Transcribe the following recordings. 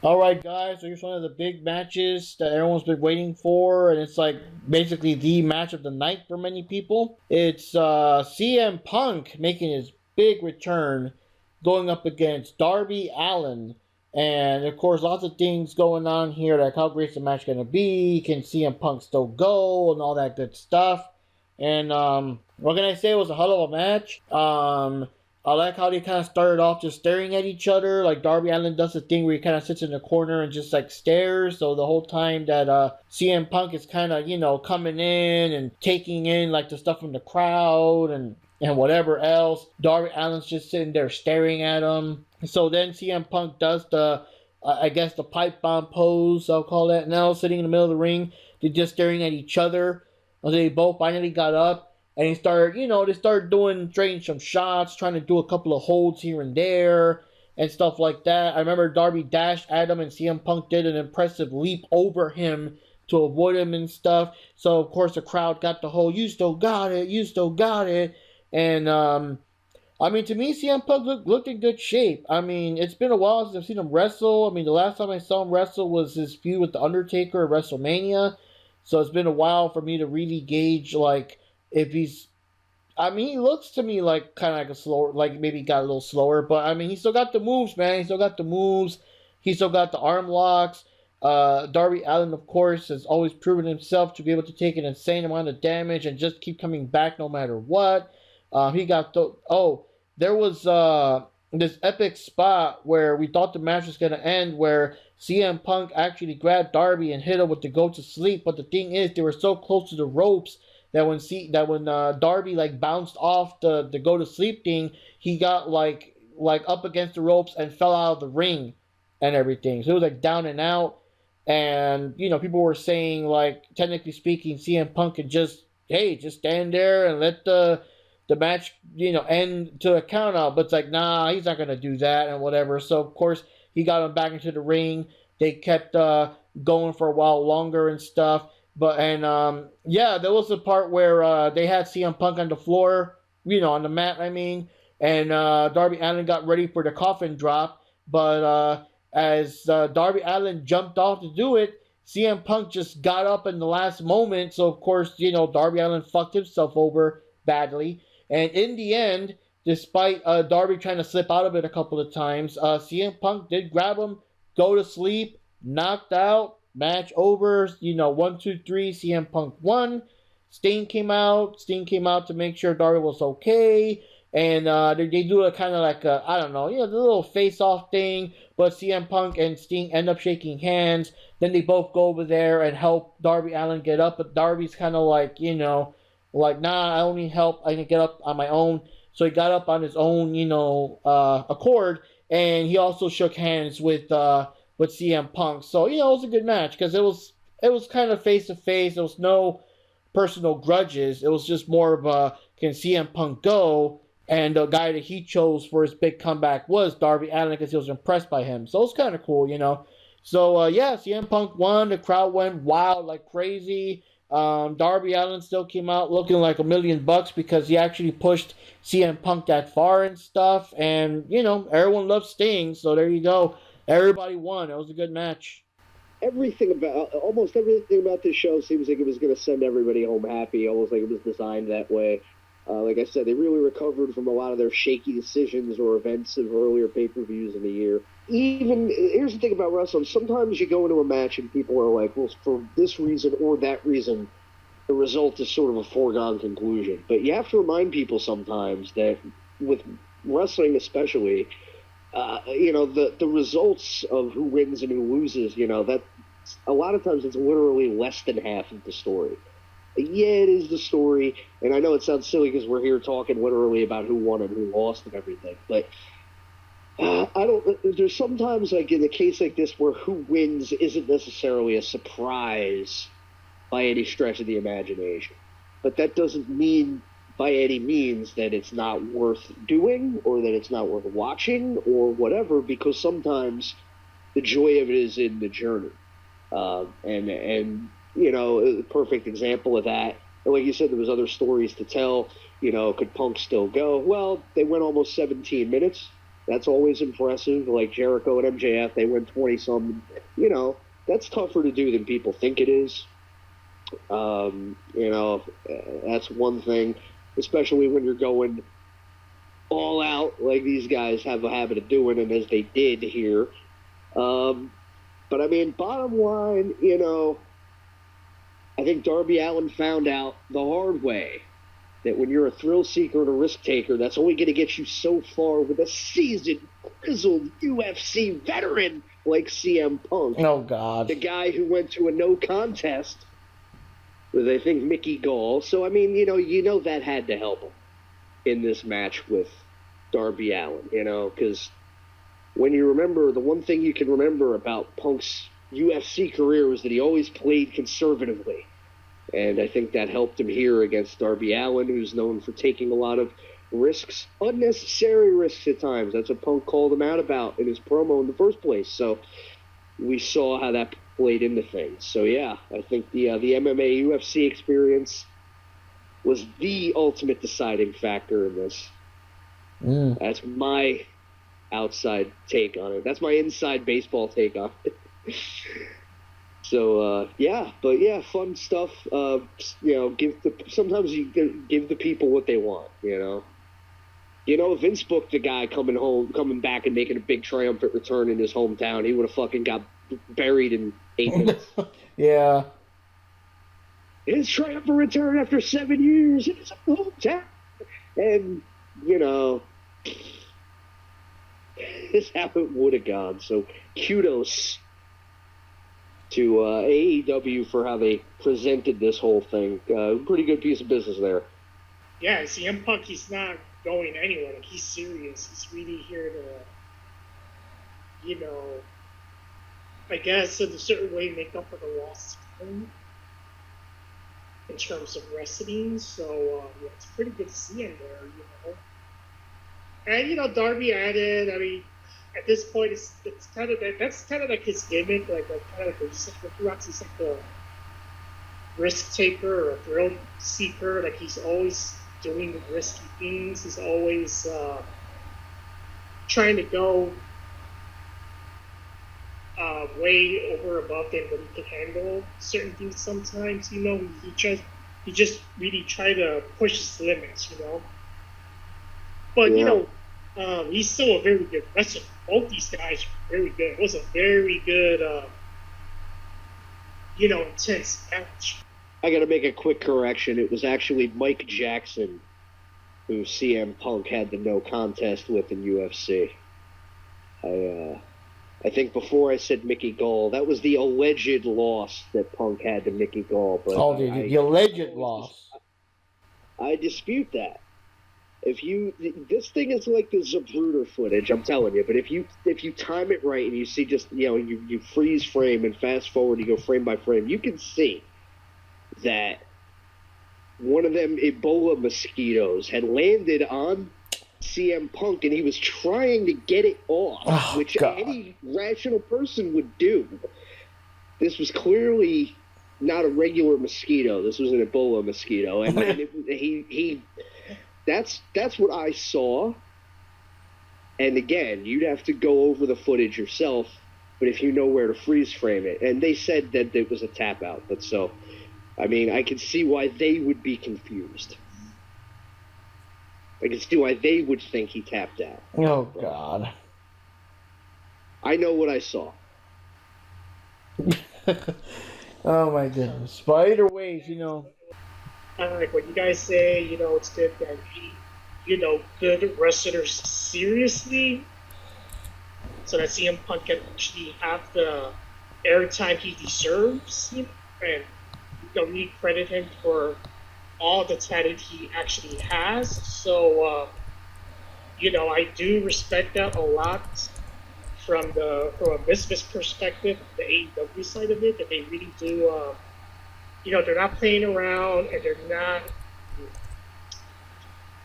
All right, guys. So here's one of the big matches that everyone's been waiting for, and it's like basically the match of the night for many people. It's CM Punk making his big return, going up against Darby Allin, and of course, lots of things going on here. Like how great's the match gonna be? Can CM Punk still go? And all that good stuff. And what can I say? It was a hell of a match. I like how they kind of started off just staring at each other. Like Darby Allin does the thing where he kind of sits in the corner and just like stares. So the whole time that CM Punk is kind of coming in and taking in like the stuff from the crowd and whatever else, Darby Allin's just sitting there staring at him. So then CM Punk does the I guess the pipe bomb pose, I'll call that now, sitting in the middle of the ring. They're just staring at each other. And they both finally got up and they started doing, trading some shots, trying to do a couple of holds here and there and stuff like that. I remember Darby dashed at him and CM Punk did an impressive leap over him to avoid him and stuff. So, of course, the crowd got the whole, you still got it, you still got it. And, I mean, to me, CM Punk looked in good shape. I mean, it's been a while since I've seen him wrestle. I mean, the last time I saw him wrestle was his feud with The Undertaker at WrestleMania. So it's been a while for me to really gauge, like, if he's. I mean, he looks to me like kind of like a slower, like maybe got a little slower, but I mean, he still got the moves, man. He still got the moves. He still got the arm locks. Darby Allin, of course, has always proven himself to be able to take an insane amount of damage and just keep coming back no matter what. He got the. Oh, there was this epic spot where we thought the match was going to end where CM Punk actually grabbed Darby and hit him with the go to sleep. But the thing is, they were so close to the ropes that when Darby like bounced off the go to sleep thing, he got like up against the ropes and fell out of the ring and everything. So it was like down and out. And people were saying like technically speaking, CM Punk could just stand there and let the match end to a count out. But it's like nah, he's not gonna do that and whatever. So of course he got him back into the ring. They kept going for a while longer and stuff. But yeah, there was a part where they had CM Punk on the floor, on the mat. I mean, and Darby Allin got ready for the coffin drop. But as Darby Allin jumped off to do it, CM Punk just got up in the last moment. So of course, Darby Allin fucked himself over badly. And in the end, despite Darby trying to slip out of it a couple of times, CM Punk did grab him, go to sleep, knocked out. Match over, 1, 2, 3. CM Punk won. Sting came out. Sting came out to make sure Darby was okay. And they do a kind of like I don't know, the little face-off thing. But CM Punk and Sting end up shaking hands. Then they both go over there and help Darby Allin get up. But Darby's kind of like, like, nah, I only help. I can get up on my own. So he got up on his own, accord. And he also shook hands with CM Punk. So it was a good match because it was kind of face to face. There was no personal grudges. It was just more of a can CM Punk go, and the guy that he chose for his big comeback was Darby Allin because he was impressed by him. So it was kind of cool. So yeah, CM Punk won. The crowd went wild like crazy. Darby Allin still came out looking like $1,000,000 because he actually pushed CM Punk that far and stuff. And everyone loves Sting, so there you go. Everybody won. It was a good match. Almost everything about this show seems like it was going to send everybody home happy, almost like it was designed that way. Like I said, they really recovered from a lot of their shaky decisions or events of earlier pay-per-views in the year. Even, here's the thing about wrestling, sometimes you go into a match and people are like, well, for this reason or that reason, the result is sort of a foregone conclusion. But you have to remind people sometimes that with wrestling especially, the results of who wins and who loses, that a lot of times it's literally less than half of the story. Yeah, it is the story, and I know it sounds silly because we're here talking literally about who won and who lost and everything, but I don't. There's sometimes, like in a case like this, where who wins isn't necessarily a surprise by any stretch of the imagination, but that doesn't mean by any means that it's not worth doing or that it's not worth watching or whatever, because sometimes the joy of it is in the journey. And a perfect example of that. And like you said, there was other stories to tell. Could Punk still go? Well, they went almost 17 minutes. That's always impressive. Like Jericho and MJF, they went 20-some. You know, that's tougher to do than people think it is. You know, that's one thing, especially when you're going all out like these guys have a habit of doing, and as they did here. But I mean, bottom line, you know, I think Darby Allin found out the hard way that when you're a thrill seeker and a risk taker, that's only going to get you so far with a seasoned, grizzled UFC veteran like CM Punk. Oh, God. The guy who went to a no contest with, I think, Mickey Gall. So, I mean, you know that had to help him in this match with Darby Allin, you know, because when you remember, the one thing you can remember about Punk's UFC career was that he always played conservatively. And I think that helped him here against Darby Allin, who's known for taking a lot of risks, unnecessary risks at times. That's what Punk called him out about in his promo in the first place. So we saw how that played into things. So yeah, I think the MMA UFC experience was the ultimate deciding factor in this. That's my outside take on it. That's my inside baseball take on it. So yeah, but yeah, fun stuff. You know, sometimes you give the people what they want. You know, Vince booked the guy coming back and making a big triumphant return in his hometown. He would have fucking got buried in 8 minutes. Yeah. His triumphant return after 7 years in his hometown, and you know, this is how it would have gone. So kudos to AEW for how they presented this whole thing. Pretty good piece of business there. Yeah, CM Punk, he's not going anywhere. Like, he's serious. He's really here to, you know, I guess in a certain way make up for the lost time in terms of wrestling. So yeah, it's pretty good to see him there, you know. And you know, Darby added. I mean, at this point, it's kind of that's kind of like his gimmick, like kind of like he's like the risk taker or a thrill seeker. Like he's always doing risky things. He's always trying to go way over above than what he can handle certain things. Sometimes, you know, he just really try to push his limits, you know. But you know, he's still a very good wrestler. Both these guys are very good. It was a very good, you know, intense match. I got to make a quick correction. It was actually Mike Jackson who CM Punk had the no contest with in UFC. I think before I said Mickey Gall, that was the alleged loss that Punk had to Mickey Gall. But the alleged loss. I dispute that. This thing is like the Zapruder footage, I'm telling you. But if you time it right and you see just, you know, you freeze frame and fast forward, you go frame by frame, you can see that one of them Ebola mosquitoes had landed on CM Punk and he was trying to get it off, which any rational person would do. This was clearly not a regular mosquito. This was an Ebola mosquito, and he. That's what I saw. And again, you'd have to go over the footage yourself, but if you know where to freeze frame it. And they said that it was a tap out, but so, I mean, I can see why they would be confused. I can see why they would think he tapped out. Oh, God. I know what I saw. Oh, my goodness. But either ways, you know. Kind of like what you guys say, you know, it's good that you know, good wrestlers seriously, so that CM Punk can actually have the airtime he deserves, you know, and you know, we credit him for all the talent he actually has. So, you know, I do respect that a lot from a business perspective, the AEW side of it, that they really do. You know, they're not playing around, and they're not.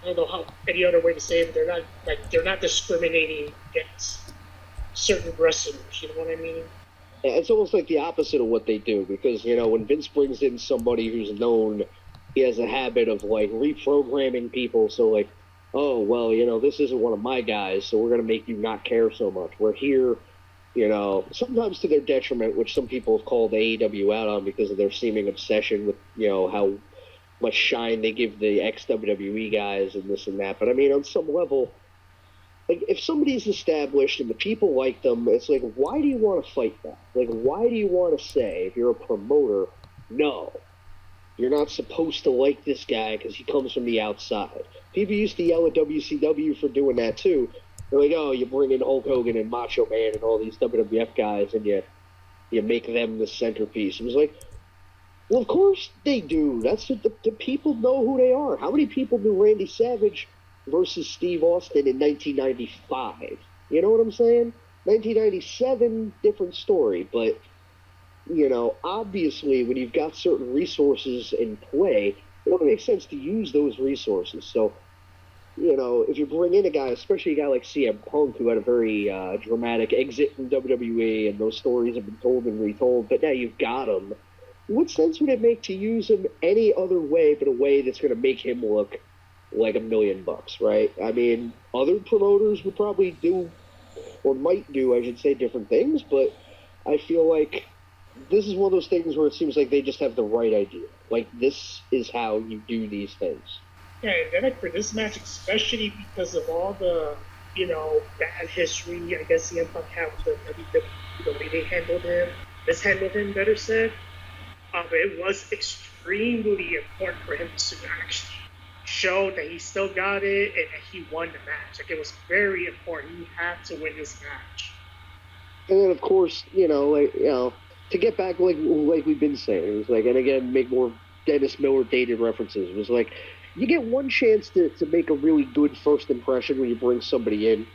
I don't know how any other way to say it. But they're not discriminating against certain wrestlers. You know what I mean? Yeah, it's almost like the opposite of what they do, because you know when Vince brings in somebody who's known, he has a habit of like reprogramming people. So like oh, well, this isn't one of my guys, so we're going to make you not care so much. We're here, sometimes to their detriment, which some people have called AEW out on because of their seeming obsession with, how much shine they give the ex-WWE guys and this and that. But, I mean, on some level, like, if somebody's established and the people like them, it's like, why do you want to fight that? Like, why do you want to say, if you're a promoter, no, you're not supposed to like this guy because he comes from the outside? People used to yell at WCW for doing that, too. They're like, oh, you bring in Hulk Hogan and Macho Man and all these WWF guys, and you make them the centerpiece. It was like, well, of course they do. That's what the people know who they are. How many people knew Randy Savage versus Steve Austin in 1995? You know what I'm saying? 1997, different story. But, obviously, when you've got certain resources in play, it only makes sense to use those resources. So, if you bring in a guy, especially a guy like CM Punk, who had a very dramatic exit from WWE, and those stories have been told and retold, but now you've got him, what sense would it make to use him any other way but a way that's going to make him look like $1 million, right? I mean, other promoters would probably do, or might do, I should say, different things, but I feel like this is one of those things where it seems like they just have the right idea. Like, this is how you do these things. Yeah, and then like for this match, especially because of all the, bad history, I guess CM Punk had with the way they mishandled him, better said, it was extremely important for him to actually show that he still got it and that he won the match. Like, it was very important. He had to win this match. And then, of course, to get back, like we've been saying, it was like, and again, make more Dennis Miller dated references. It was like, you get one chance to make a really good first impression when you bring somebody in,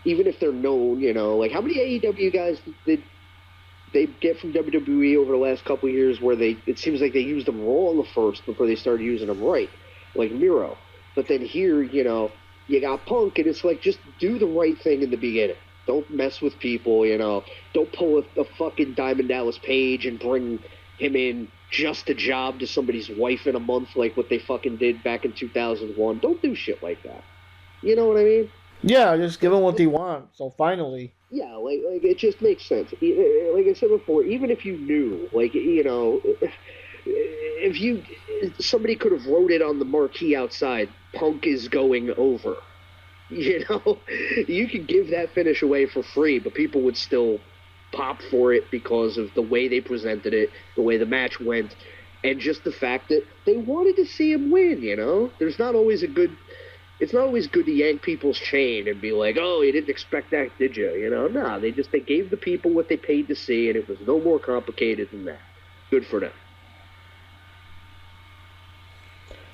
even if they're known, like how many AEW guys did they get from WWE over the last couple of years where it seems like they used them wrong first before they started using them right, like Miro. But then here, you got Punk, and it's like, just do the right thing in the beginning. Don't mess with people, Don't pull a fucking Diamond Dallas Page and bring him in just a job to somebody's wife in a month like what they fucking did back in 2001. Don't do shit like that. You know what I mean? Yeah, just give them what they want. So finally. Yeah, like it just makes sense. Like I said before, even if you knew, like, if somebody could have wrote it on the marquee outside, Punk is going over. You could give that finish away for free, but people would still pop for it because of the way they presented it, the way the match went, and just the fact that they wanted to see him win. It's not always good to yank people's chain and be like, oh, you didn't expect that, did you? No, they gave the people what they paid to see, and it was no more complicated than that. Good for them.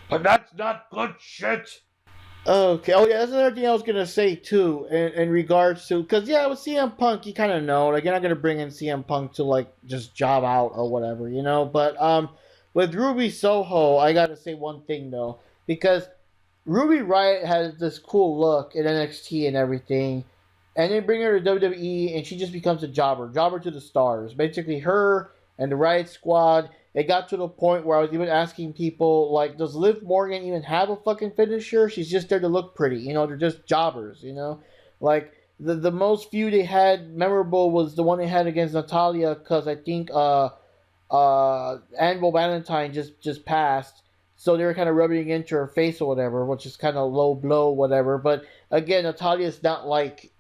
But that's not good shit. Okay. Oh, yeah, that's another thing I was going to say, too, in regards to, because, yeah, with CM Punk, you kind of know, like, you're not going to bring in CM Punk to, like, just job out or whatever, but, with Ruby Soho, I got to say one thing, though, because Ruby Riott has this cool look in NXT and everything, and they bring her to WWE, and she just becomes a jobber to the stars. Basically, her and the Riott Squad, it got to the point where I was even asking people, like, does Liv Morgan even have a fucking finisher? She's just there to look pretty. They're just jobbers, Like, the most feud they had memorable was the one they had against Natalia, because I think Anvil Valentine just passed. So they were kind of rubbing into her face or whatever, which is kind of low blow, whatever. But, again, Natalia's not like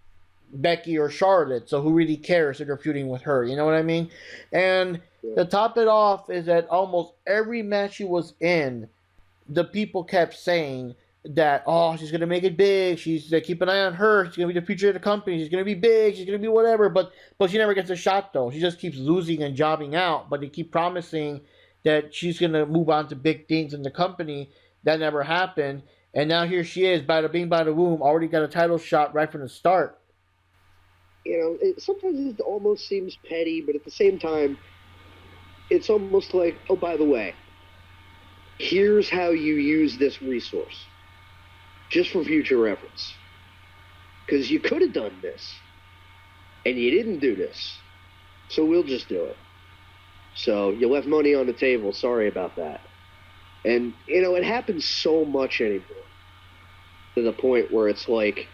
Becky or Charlotte, so who really cares if they're feuding with her? You know what I mean? And to top it off is that almost every match she was in, the people kept saying that, oh, she's going to make it big. Keep an eye on her. She's going to be the future of the company. She's going to be big. She's going to be whatever. But she never gets a shot, though. She just keeps losing and jobbing out. But they keep promising that she's going to move on to big things in the company. That never happened. And now here she is, bada bing, bada boom, already got a title shot right from the start. Sometimes it almost seems petty, but at the same time, it's almost like, oh, by the way, here's how you use this resource, just for future reference. Because you could have done this, and you didn't do this, so we'll just do it. So you left money on the table, sorry about that. And, it happens so much anymore. to the point where it's like,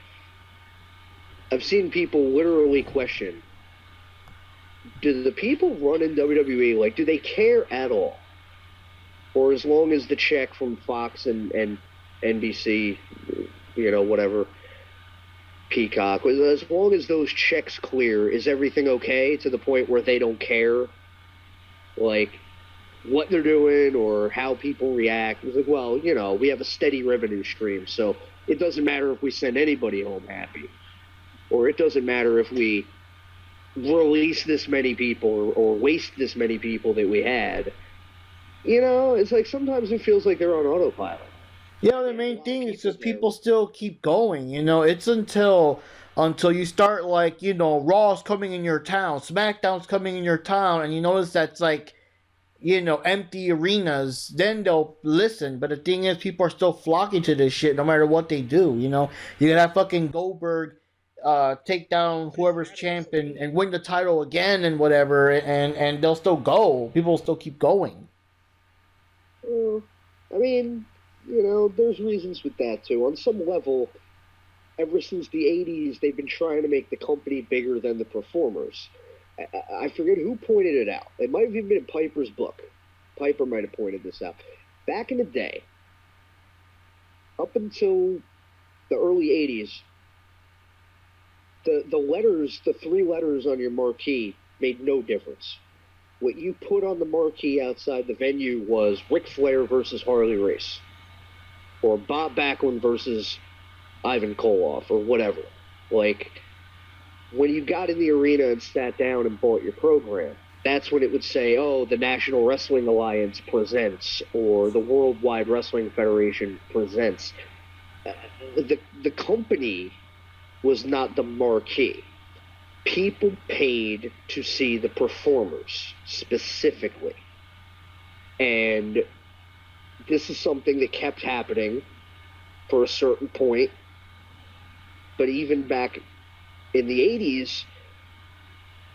I've seen people literally question, do the people running WWE, like, do they care at all? Or as long as the check from Fox and NBC, whatever, Peacock, as long as those checks clear, is everything okay to the point where they don't care, like, what they're doing or how people react? It's like, well, we have a steady revenue stream, so it doesn't matter if we send anybody home happy. Or it doesn't matter if we release this many people or waste this many people that we had. It's like sometimes it feels like they're on autopilot. Yeah, the main thing is just people still keep going. It's until you start like Raw's coming in your town, SmackDown's coming in your town, and you notice that's like empty arenas. Then they'll listen. But the thing is, people are still flocking to this shit no matter what they do. You can have fucking Goldberg take down whoever's champ and win the title again and whatever, and they'll still go. People will still keep going. I mean, there's reasons with that too. On some level, ever since the 80s, they've been trying to make the company bigger than the performers. I forget who pointed it out. It might have even been in Piper's book. Piper might have pointed this out. Back in the day, up until the early 80s, the 3 letters on your marquee made no difference. What you put on the marquee outside the venue was Ric Flair versus Harley Race, or Bob Backlund versus Ivan Koloff, or whatever. Like, when you got in the arena and sat down and bought your program, that's when it would say, oh, the National Wrestling Alliance presents, or the Worldwide Wrestling Federation presents. The company was not the marquee. People paid to see the performers specifically. And this is something that kept happening for a certain point. But even back in the 80s,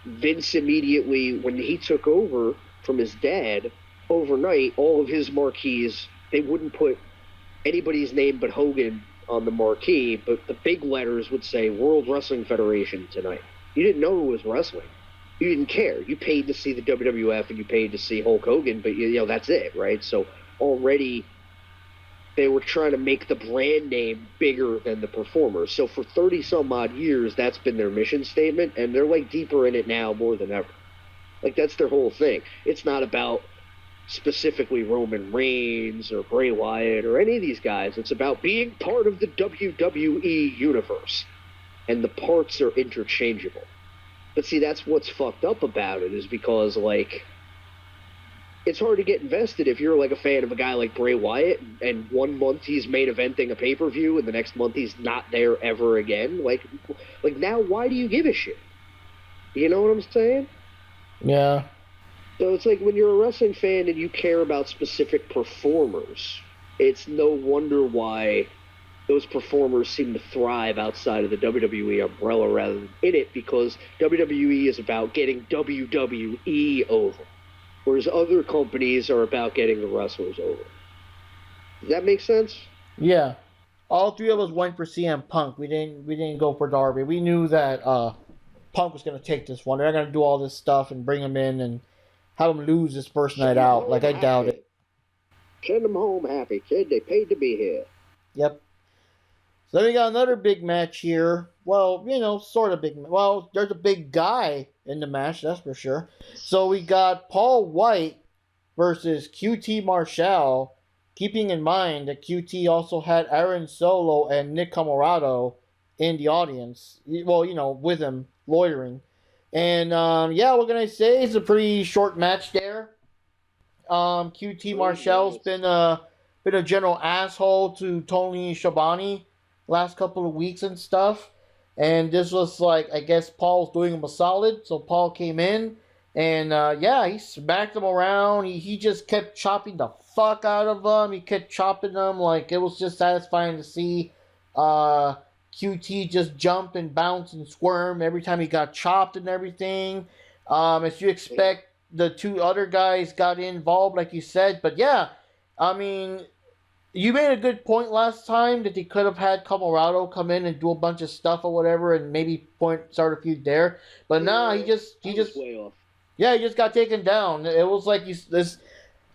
Vince immediately, when he took over from his dad, overnight, all of his marquees, they wouldn't put anybody's name but Hogan on the marquee, but the big letters would say World Wrestling Federation tonight. You didn't know who was wrestling. You didn't care. You paid to see the WWF and you paid to see Hulk Hogan, but that's it, right? So already they were trying to make the brand name bigger than the performers. So for 30-some odd years, that's been their mission statement, and they're like deeper in it now more than ever. Like, that's their whole thing. It's not about specifically Roman Reigns or Bray Wyatt or any of these guys. It's about being part of the WWE universe. And the parts are interchangeable. But see, that's what's fucked up about it, is because, like, it's hard to get invested if you're, like, a fan of a guy like Bray Wyatt, and 1 month he's main eventing a pay-per-view, and the next month he's not there ever again. Like now, why do you give a shit? You know what I'm saying? Yeah. So it's like when you're a wrestling fan and you care about specific performers, it's no wonder why those performers seem to thrive outside of the WWE umbrella rather than in it, because WWE is about getting WWE over, whereas other companies are about getting the wrestlers over. Does that make sense? Yeah. All 3 of us went for CM Punk. We didn't go for Darby. We knew that Punk was going to take this one. They're going to do all this stuff and bring him in and have him lose this first night out. Like, I doubt it. Send them home happy, kid. They paid to be here. Yep. So then we got another big match here. Well, sort of big. Well, there's a big guy in the match, that's for sure. So we got Paul White versus QT Marshall, keeping in mind that QT also had Aaron Solo and Nick Comoroto in the audience. Well, with him, loitering. And, what can I say? It's a pretty short match there. QT Marshall's been a general asshole to Tony Schiavone last couple of weeks and stuff, and this was like, I guess Paul's doing him a solid, so Paul came in and he smacked him around. He just kept chopping the fuck out of him. He kept chopping them. Like, it was just satisfying to see QT just jump and bounce and squirm every time he got chopped and everything. As you expect, the 2 other guys got involved, like you said, but yeah, I mean, you made a good point last time that they could have had Colorado come in and do a bunch of stuff or whatever, and maybe start a feud there. But nah, Yeah, he I was just way off. yeah, he just got taken down. It was like this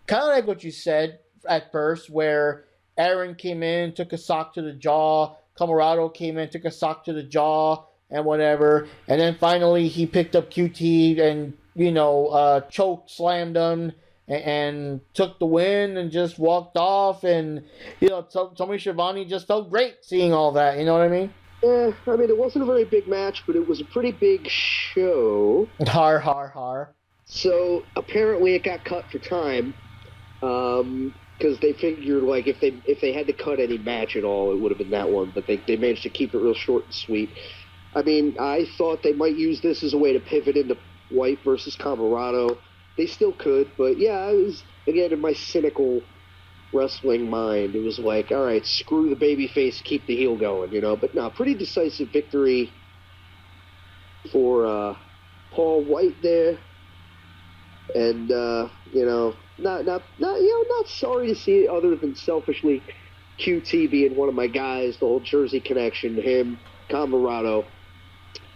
kind of like what you said at first, where Aaron came in, took a sock to the jaw. Colorado came in, took a sock to the jaw, and whatever. And then finally he picked up QT and choke slammed him and took the win and just walked off. And Tommy Schiavone just felt great seeing all that. You know what I mean? Yeah, I mean, it wasn't a very big match, but it was a pretty big show. Har har har. So apparently it got cut for time, because they figured like if they had to cut any match at all, it would have been that one. But they managed to keep it real short and sweet. I mean, I thought they might use this as a way to pivot into White versus Colorado. They still could, but yeah, it was again in my cynical wrestling mind. It was like, all right, screw the babyface, keep the heel going, But no, pretty decisive victory for Paul White there. And not sorry to see it, other than selfishly QT being one of my guys, the whole Jersey connection, him, Colorado.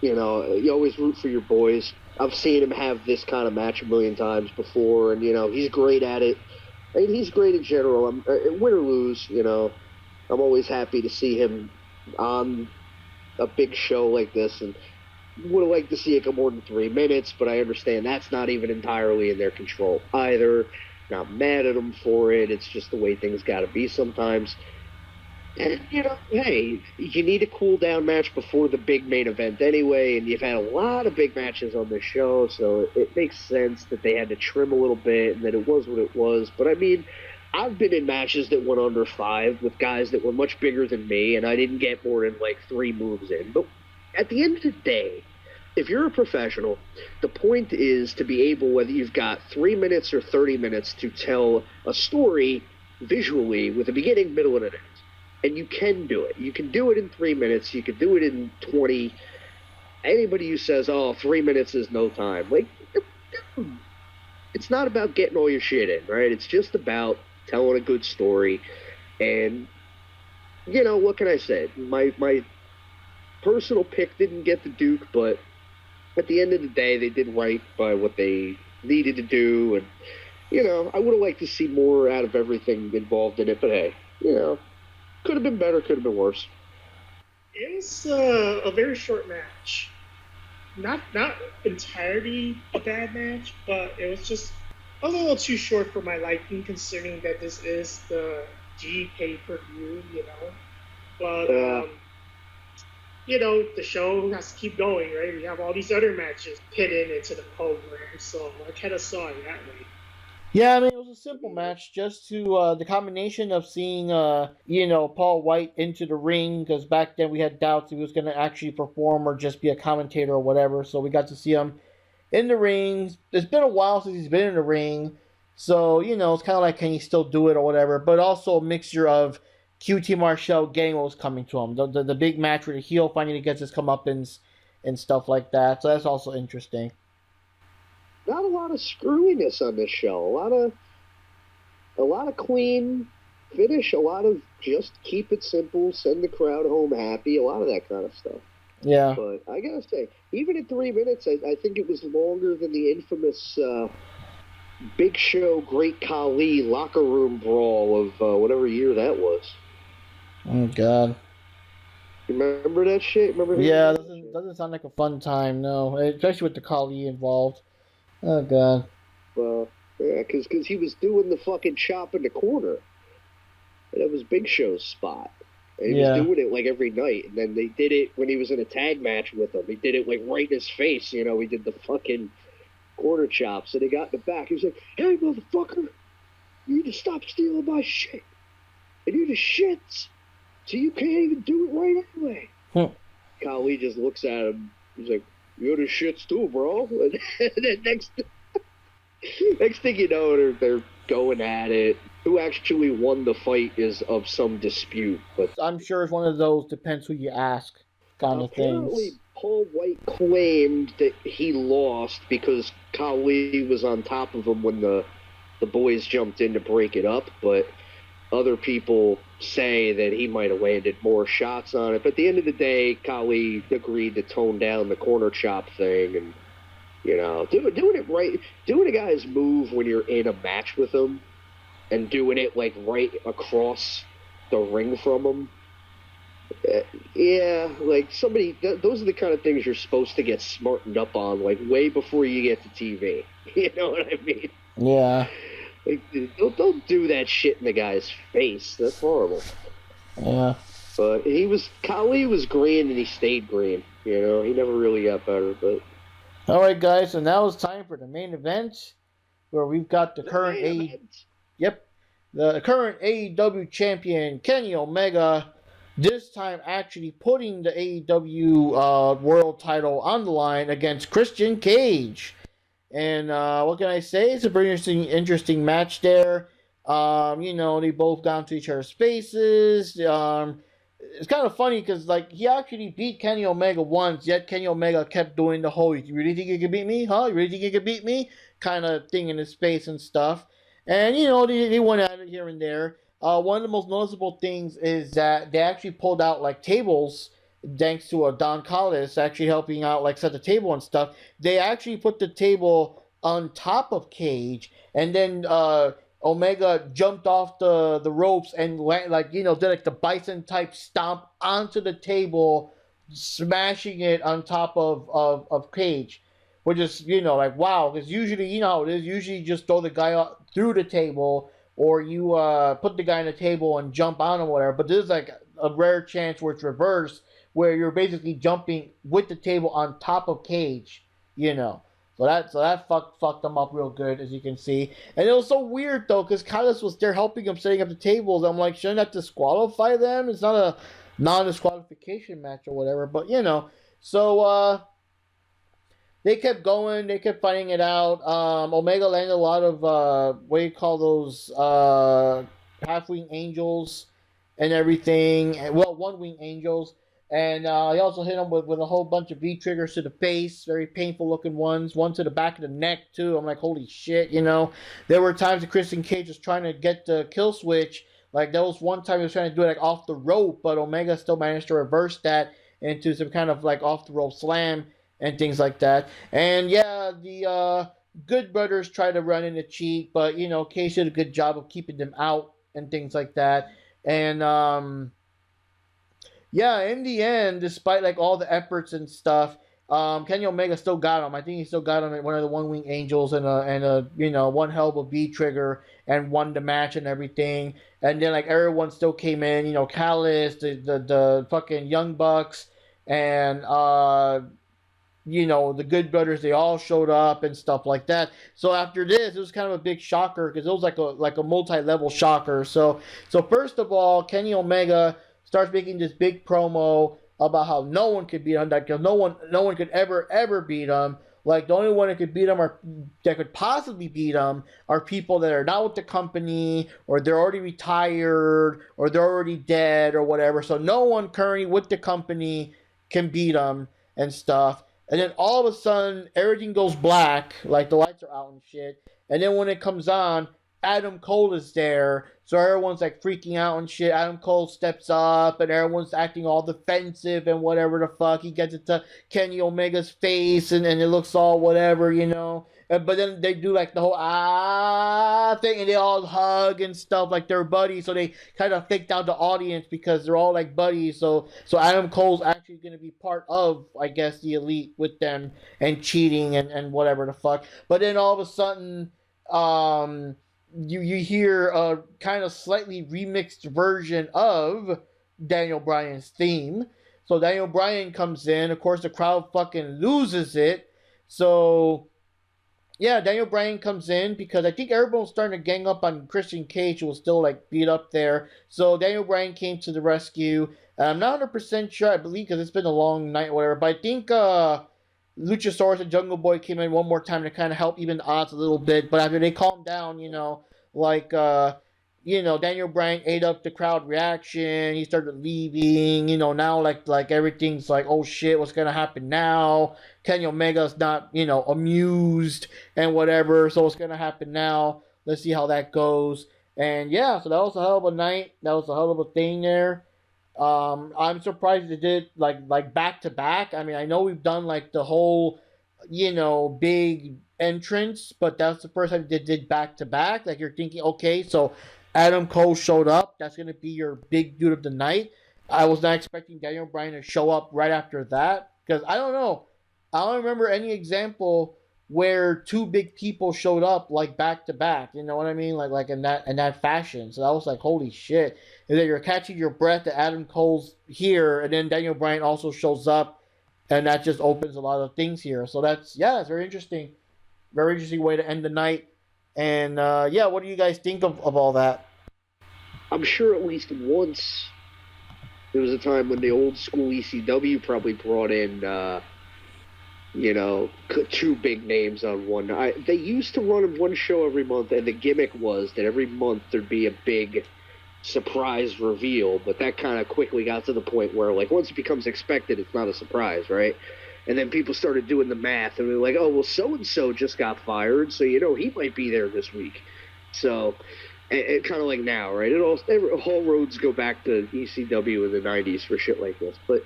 You always root for your boys. I've seen him have this kind of match a million times before, and he's great at it. I mean, he's great in general. Win or lose, I'm always happy to see him on a big show like this, and would have liked to see it go more than 3 minutes, but I understand that's not even entirely in their control either. Not mad at them for it. It's just the way things got to be sometimes. And, hey, you need a cool-down match before the big main event anyway, and you've had a lot of big matches on this show, so it makes sense that they had to trim a little bit and that it was what it was. But, I mean, I've been in matches that went under 5 with guys that were much bigger than me, and I didn't get more than, 3 moves in. But at the end of the day, if you're a professional, the point is to be able, whether you've got 3 minutes or 30 minutes, to tell a story visually with a beginning, middle, and an end. And you can do it. You can do it in 3 minutes. You can do it in 20. Anybody who says, 3 minutes is no time. It's not about getting all your shit in, right? It's just about telling a good story. And, what can I say? My personal pick didn't get the Duke, but at the end of the day, they did right by what they needed to do. And, I would have liked to see more out of everything involved in it. But, hey, could have been better, could have been worse. It was a very short match. Not entirely a bad match, but it was just a little too short for my liking, considering that this is the G pay-per-view, But, the show has to keep going, right? We have all these other matches pitted into the program, so I kind of saw it that way. Yeah, I mean, it was a simple match, just to the combination of seeing, Paul White into the ring, because back then we had doubts if he was going to actually perform or just be a commentator or whatever, so we got to see him in the ring. It's been a while since he's been in the ring, so, it's kind of like, can he still do it or whatever, but also a mixture of QT Marshall getting what was coming to him. The big match where the heel finally gets his comeuppance and stuff like that, so that's also interesting. Not a lot of screwiness on this show. A lot of clean finish. A lot of just keep it simple, send the crowd home happy. A lot of that kind of stuff. Yeah. But I gotta say, even at 3 minutes, I think it was longer than the infamous Big Show Great Khali locker room brawl of whatever year that was. Oh God. Remember that shit? Yeah, doesn't sound like a fun time. No, especially with the Khali involved. Oh, God. Well, yeah, because he was doing the fucking chop in the corner. And that was Big Show's spot. And he was doing it, every night. And then they did it when he was in a tag match with him. He did it, right in his face. He did the fucking corner chops. And he got in the back. He was like, hey, motherfucker, you need to stop stealing my shit. And you the shits. So you can't even do it right anyway. Khali just looks at him. He's like, you're the shits too, bro. And then next thing you know, they're going at it. Who actually won the fight is of some dispute, but I'm sure it's one of those depends who you ask kind of things. Apparently, Paul White claimed that he lost because Khali was on top of him when the boys jumped in to break it up. But other people say that he might have landed more shots on it. But at the end of the day, Khali agreed to tone down the corner chop thing and, doing it right, doing a guy's move when you're in a match with him and doing it, like, right across the ring from him. Yeah, like, those are the kind of things you're supposed to get smartened up on, like, way before you get to TV. You know what I mean? Yeah. Like, don't do that shit in the guy's face. That's horrible. Yeah. But Khali was green and he stayed green. He never really got better. But all right, guys. So now it's time for the main event, where we've got the current the current AEW champion Kenny Omega. This time, actually putting the AEW world title on the line against Christian Cage. And what can I say? It's a pretty interesting match there. They both got into each other's spaces. It's kind of funny because, like, he actually beat Kenny Omega once, yet Kenny Omega kept doing the whole, you really think you can beat me? Huh? You really think you can beat me? Kind of thing in his face and stuff. And, they went at it here and there. One of the most noticeable things is that they actually pulled out, like, tables, thanks to Don Callis actually helping out, like, set the table and stuff. They actually put the table on top of Cage, and then Omega jumped off the ropes and did like the bison type stomp onto the table, smashing it on top of Cage, which is like, wow, because usually how it is, usually just throw the guy through the table, or you put the guy on the table and jump on him or whatever. But this is like a rare chance where it's reversed, where you're basically jumping with the table on top of Cage, So that fucked them up real good, as you can see. And it was so weird, though, because Callis was there helping him setting up the tables. I'm like, shouldn't that disqualify them? It's not a non-disqualification match or whatever. But, So, they kept going. They kept fighting it out. Omega landed a lot of, what do you call those, half-wing angels and everything. Well, one-wing angels. And he also hit him with a whole bunch of V-triggers to the face. Very painful-looking ones. One to the back of the neck, too. I'm like, holy shit, There were times that Christian Cage was trying to get the kill switch. Like, there was one time he was trying to do it, like, off the rope. But Omega still managed to reverse that into some kind of, like, off-the-rope slam and things like that. And, yeah, the Good Brothers tried to run in and cheat. But, Cage did a good job of keeping them out and things like that. And, yeah, in the end, despite like all the efforts and stuff, Kenny Omega still got him. I think he still got him at one of the one-wing angels and a one hell of a V-trigger and won the match and everything. And then like everyone still came in, Callis, the fucking Young Bucks, and the Good Brothers. They all showed up and stuff like that. So after this, it was kind of a big shocker because it was like a multi-level shocker. So first of all, Kenny Omega starts making this big promo about how no one could beat him, because no one could ever beat him. Like, the only one that could beat him, or that could possibly beat him, are people that are not with the company, or they're already retired, or they're already dead, or whatever. So no one currently with the company can beat him and stuff. And then all of a sudden, everything goes black, like the lights are out and shit. And then when it comes on, Adam Cole is there, so everyone's like freaking out and shit. Adam Cole steps up, and everyone's acting all defensive and whatever the fuck. He gets it to Kenny Omega's face, and it looks all whatever, But then they do like the whole thing, and they all hug and stuff like they're buddies. So they kind of faked out the audience because they're all like buddies. So Adam Cole's actually going to be part of, I guess, the Elite with them and cheating and whatever the fuck. But then all of a sudden, you hear a kind of slightly remixed version of Daniel Bryan's theme. So Daniel Bryan comes in. Of course, the crowd fucking loses it. So, yeah, Daniel Bryan comes in because I think everyone was starting to gang up on Christian Cage, who was still, like, beat up there. So Daniel Bryan came to the rescue. I'm not 100% sure, I believe, because it's been a long night or whatever. But I think Luchasaurus and Jungle Boy came in one more time to kind of help even the odds a little bit. But after they calmed down, Daniel Bryan ate up the crowd reaction. He started leaving. Now like everything's like, oh shit, what's gonna happen now? Kenny Omega's not amused and whatever. So what's gonna happen now? Let's see how that goes. And yeah, so that was a hell of a night. That was a hell of a thing there. I'm surprised they did like back to back. I mean, I know we've done like the whole, big entrance, but that's the first time they did back to back. Like you're thinking, okay, so Adam Cole showed up. That's gonna be your big dude of the night. I was not expecting Daniel Bryan to show up right after that because I don't know. I don't remember any example where two big people showed up like back to back. You know what I mean? Like in that fashion. So I was like, holy shit! And then you're catching your breath that Adam Cole's here, and then Daniel Bryan also shows up, and that just opens a lot of things here. So that's very interesting. Very interesting way to end the night. And yeah, what do you guys think of all that? I'm sure at least once there was a time when the old school ECW probably brought in, two big names on one. They used to run one show every month, and the gimmick was that every month there'd be a big surprise reveal, but that kind of quickly got to the point where, like, once it becomes expected, it's not a surprise, right? And then people started doing the math, and they're like, oh, well, so-and-so just got fired, so, he might be there this week. So, it kind of like now, right? All roads go back to ECW in the 90s for shit like this. But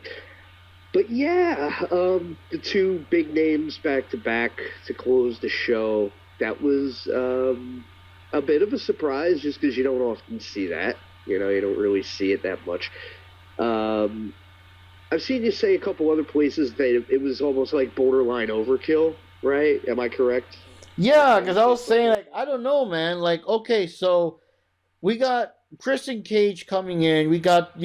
yeah, the two big names back-to-back to close the show, that was a bit of a surprise just because you don't often see that. You don't really see it that much. I've seen you say a couple other places that it was almost like borderline overkill, right? Am I correct? Yeah, because I was saying, like, I don't know, man. Like, okay, so we got Christian Cage coming in. We got,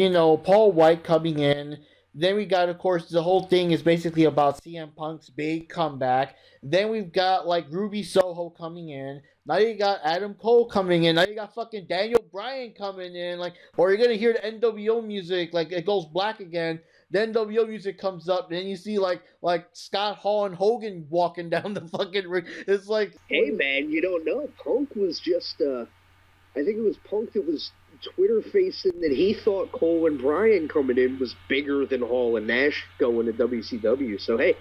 Paul White coming in. Then we got, of course, the whole thing is basically about CM Punk's big comeback. Then we've got, like, Ruby Soho coming in. Now you got Adam Cole coming in. Now you got fucking Daniel Bryan coming in. Like, or you're going to hear the NWO music. Like, it goes black again. The NWO music comes up. Then you see, like Scott Hall and Hogan walking down the fucking ring. It's like... Hey, man, you don't know. Punk was just... I think it was Punk that was Twitter facing that he thought Cole and Bryan coming in was bigger than Hall and Nash going to WCW. So, hey,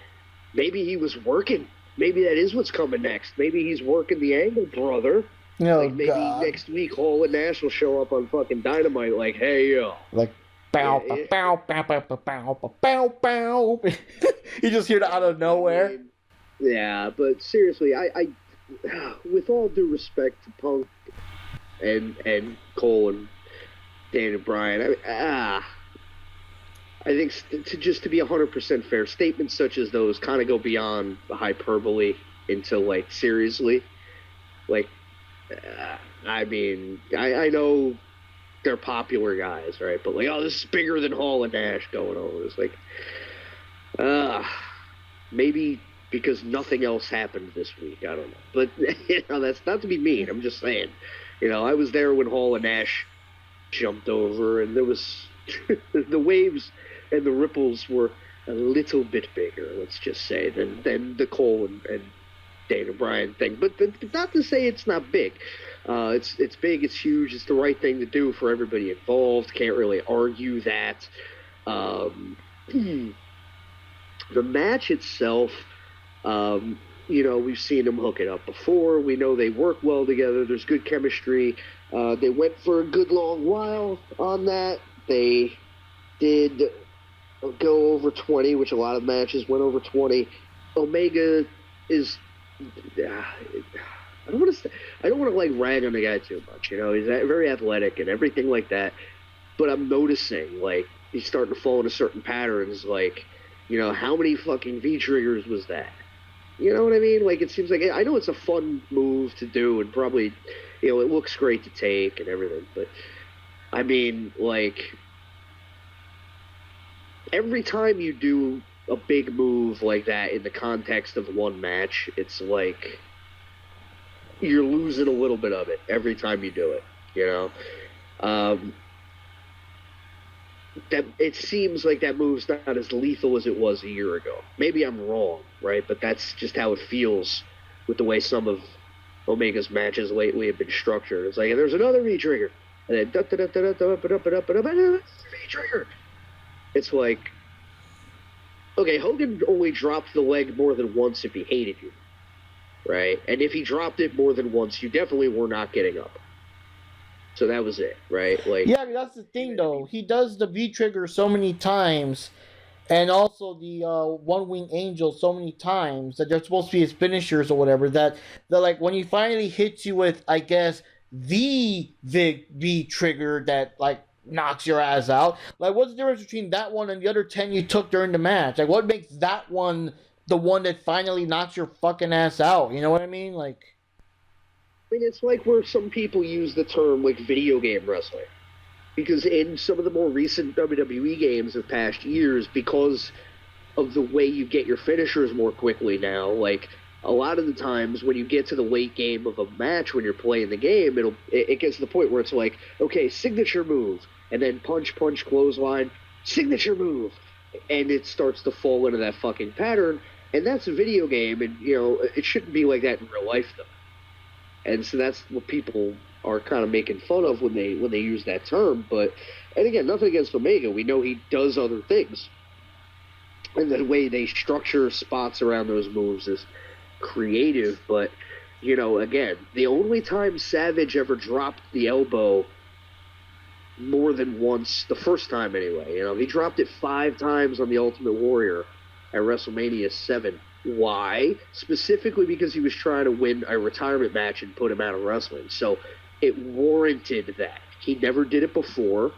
maybe he was working. Maybe that is what's coming next. Maybe he's working the angle, brother. Oh, like, maybe next week Hall and Nash will show up on fucking Dynamite like, hey, yo. Like, bow, bow, bow, bow, bow, bow, bow, bow, bow. You just hear it out of nowhere. Yeah, but seriously, I with all due respect to Punk and Cole and Daniel Bryan, I think to be 100% fair, statements such as those kind of go beyond the hyperbole into, like, seriously. Like, I mean, I know they're popular guys, right? But, like, oh, this is bigger than Hall and Nash going over. It's like, maybe because nothing else happened this week. I don't know. But, that's not to be mean. I'm just saying. I was there when Hall and Nash jumped over, and there was the waves and the ripples were a little bit bigger, let's just say, than the Cole and Daniel Bryan thing. But not to say it's not big. It's big, it's huge, it's the right thing to do for everybody involved. Can't really argue that. The match itself, we've seen them hook it up before. We know they work well together. There's good chemistry. They went for a good long while on that. They did go over 20, which a lot of matches went over 20. Omega is... I don't want to like rag on the guy too much. He's very athletic and everything like that. But I'm noticing, like, he's starting to fall into certain patterns. Like, how many fucking V-triggers was that? You know what I mean? Like, it seems like, I know it's a fun move to do, and probably, it looks great to take and everything, but, I mean, like, every time you do a big move like that in the context of one match, it's like, you're losing a little bit of it every time you do it, that it seems like that move's not as lethal as it was a year ago. Maybe I'm wrong, right? But that's just how it feels with the way some of Omega's matches lately have been structured. It's like, there's another V-trigger, and then V-trigger. It's like, okay, Hogan only dropped the leg more than once if he hated you, right? And if he dropped it more than once, you definitely were not getting up. So that was it, right? Like, Yeah, that's the thing though. He does the V trigger so many times, and also the one wing angel so many times that they're supposed to be his finishers or whatever. That like when he finally hits you with, I guess, the V trigger that like knocks your ass out. Like, what's the difference between that one and the other 10 you took during the match? Like, what makes that one the one that finally knocks your fucking ass out? You know what I mean? Like, I mean, it's like where some people use the term like video game wrestling. Because in some of the more recent WWE games of past years, because of the way you get your finishers more quickly now, like a lot of the times when you get to the late game of a match when you're playing the game, it gets to the point where it's like, okay, signature move, and then punch, clothesline, signature move, and it starts to fall into that fucking pattern. And that's a video game, and it shouldn't be like that in real life though. And so that's what people are kind of making fun of when they use that term. But, and again, nothing against Omega. We know he does other things. And the way they structure spots around those moves is creative. But, again, the only time Savage ever dropped the elbow more than once, the first time anyway, he dropped it 5 times on the Ultimate Warrior at WrestleMania 7. Why? Specifically because he was trying to win a retirement match and put him out of wrestling. So it warranted that. He never did it before,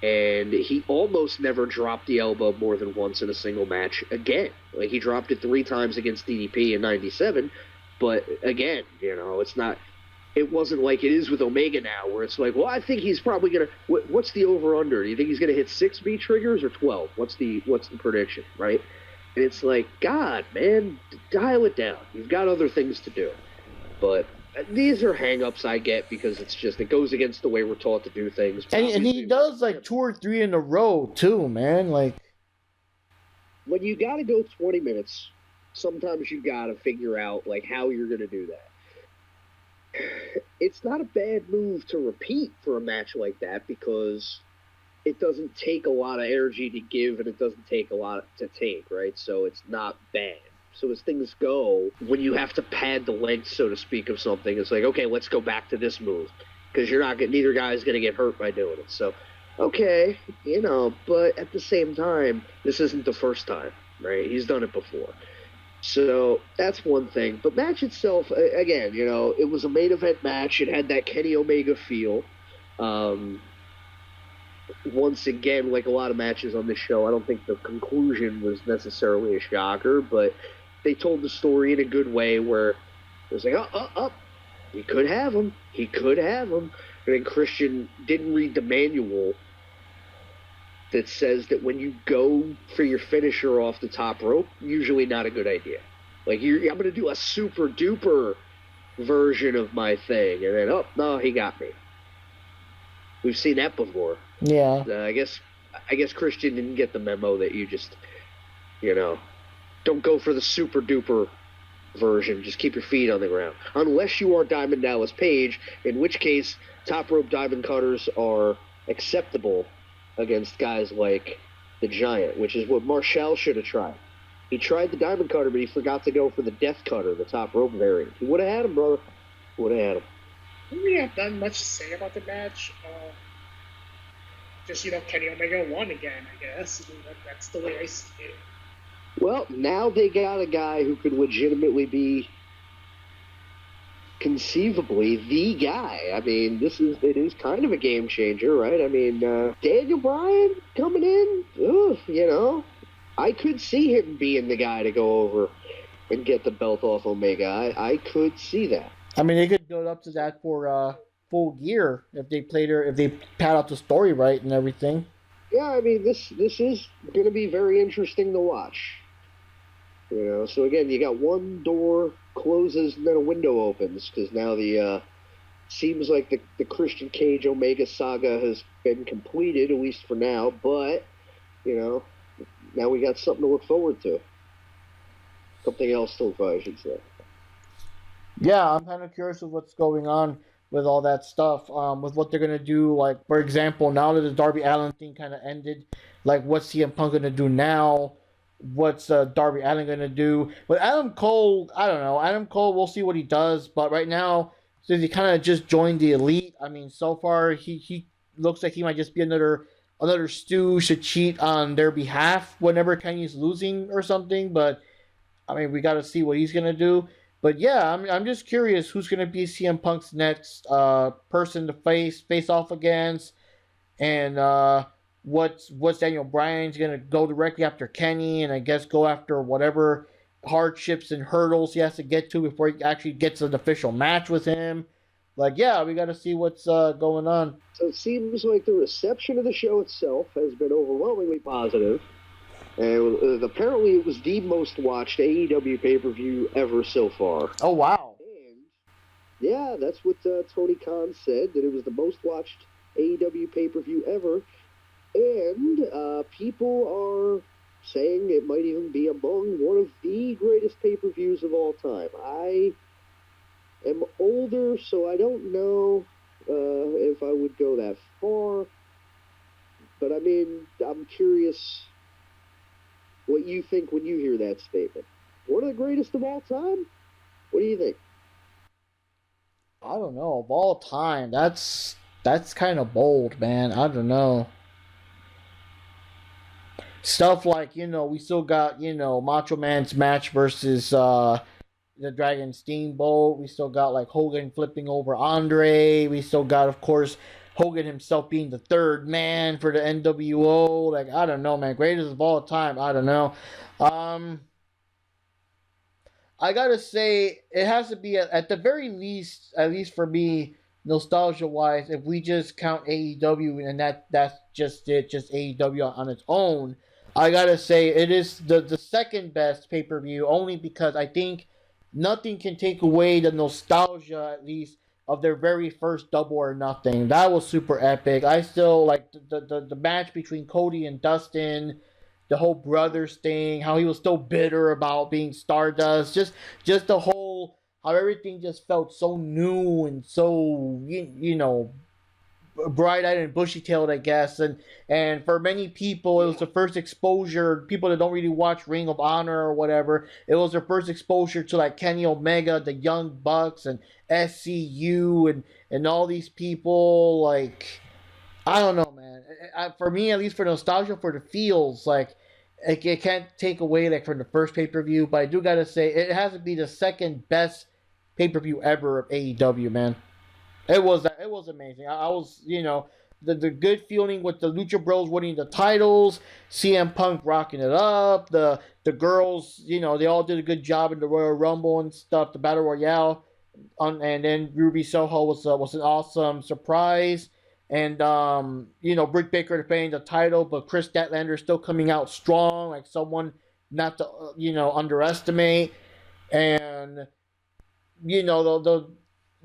and he almost never dropped the elbow more than once in a single match again. Like, he dropped it 3 times against DDP in 97, but again, it wasn't like it is with Omega now, where it's like, well, I think he's probably going to, what's the over-under? Do you think he's going to hit 6 V triggers or 12? What's the prediction, right? And it's like, God, man, dial it down. You've got other things to do. But these are hang-ups I get because it goes against the way we're taught to do things. And he does like 2 or 3 in a row too, man. Like, when you got to go 20 minutes, sometimes you got to figure out like how you're going to do that. It's not a bad move to repeat for a match like that because it doesn't take a lot of energy to give and it doesn't take a lot to take, right? So it's not bad. So as things go, when you have to pad the length, so to speak, of something, it's like, okay, let's go back to this move because neither guy's going to get hurt by doing it. So, okay, but at the same time, this isn't the first time, right? He's done it before. So that's one thing. But match itself, again, it was a main event match. It had that Kenny Omega feel. Once again, like a lot of matches on this show, I don't think the conclusion was necessarily a shocker, but they told the story in a good way where it was like, he could have him. And then Christian didn't read the manual that says that when you go for your finisher off the top rope, usually not a good idea. Like, I'm going to do a super duper version of my thing, and then, no, he got me. We've seen that before. yeah. I guess Christian didn't get the memo that you just, don't go for the super duper version. Just keep your feet on the ground. Unless you are Diamond Dallas Page, in which case top rope diamond cutters are acceptable against guys like the Giant, which is what Marshall should have tried. He tried the diamond cutter, but he forgot to go for the death cutter, the top rope variant. He would have had him, brother. Would have had him. I don't really have that much to say about the match. Just, Kenny Omega won again, I guess. I mean, that's the way I see it. Well, now they got a guy who could legitimately be conceivably the guy. I mean, it is kind of a game changer, right? I mean, Daniel Bryan coming in, I could see him being the guy to go over and get the belt off Omega. I could see that. I mean, they could build up to that for Full Gear if they pad out the story right and everything. Yeah, I mean, this is going to be very interesting to watch. So again, you got one door closes and then a window opens because now the seems like the Christian Cage Omega saga has been completed, at least for now. But now we got something to look forward to. Something else to look forward, I should say. Yeah, I'm kind of curious of what's going on with all that stuff, with what they're going to do. Like, for example, now that the Darby Allin thing kind of ended, like, what's CM Punk going to do now? What's Darby Allin going to do? With Adam Cole, I don't know. Adam Cole, we'll see what he does. But right now, since he kind of just joined the Elite. I mean, so far he looks like he might just be another stooge to cheat on their behalf whenever Kenny's losing or something. But I mean, we got to see what he's gonna do. But yeah, I'm just curious who's gonna be CM Punk's next person to face off against, and what's Daniel Bryan's gonna go directly after Kenny, and I guess go after whatever hardships and hurdles he has to get to before he actually gets an official match with him. Like, yeah, we got to see what's going on. So it seems like the reception of the show itself has been overwhelmingly positive. And apparently it was the most watched AEW pay-per-view ever so far. Oh, wow. And yeah, that's what Tony Khan said, that it was the most watched AEW pay-per-view ever. And people are saying it might even be among one of the greatest pay-per-views of all time. I am older, so I don't know if I would go that far. But I mean, I'm curious what you think when you hear that statement. One of the greatest of all time? What do you think? I don't know. Of all time, that's kind of bold, man. I don't know. Stuff like, we still got, Macho Man's match versus the Dragon Steamboat. We still got, like, Hogan flipping over Andre. We still got, of course, Hogan himself being the third man for the NWO. Like, I don't know, man. Greatest of all time. I don't know. I gotta say, it has to be, at the very least, at least for me, nostalgia-wise, if we just count AEW, and that's just it, just AEW on its own, I gotta say it is the second best pay-per-view, only because I think nothing can take away the nostalgia, at least, of their very first Double or Nothing. That was super epic. I still like the match between Cody and Dustin, the whole brothers thing, how he was still bitter about being Stardust, just the whole, how everything just felt so new and so, bright-eyed and bushy-tailed, I guess, and for many people, it was the first exposure. People that don't really watch Ring of Honor or whatever, it was their first exposure to like Kenny Omega, the Young Bucks, and SCU, and all these people. Like, I don't know, man. For me, at least for nostalgia, for the feels, like it can't take away like from the first pay-per-view, but I do gotta say it has to be the second best pay-per-view ever of AEW, man. It was amazing. I was, the good feeling with the Lucha Bros winning the titles, CM Punk rocking it up, the girls, they all did a good job in the Royal Rumble and stuff, the Battle Royale, and then Ruby Soho was an awesome surprise, and Britt Baker defending the title, but Chris Statlander still coming out strong, like someone not to underestimate, and the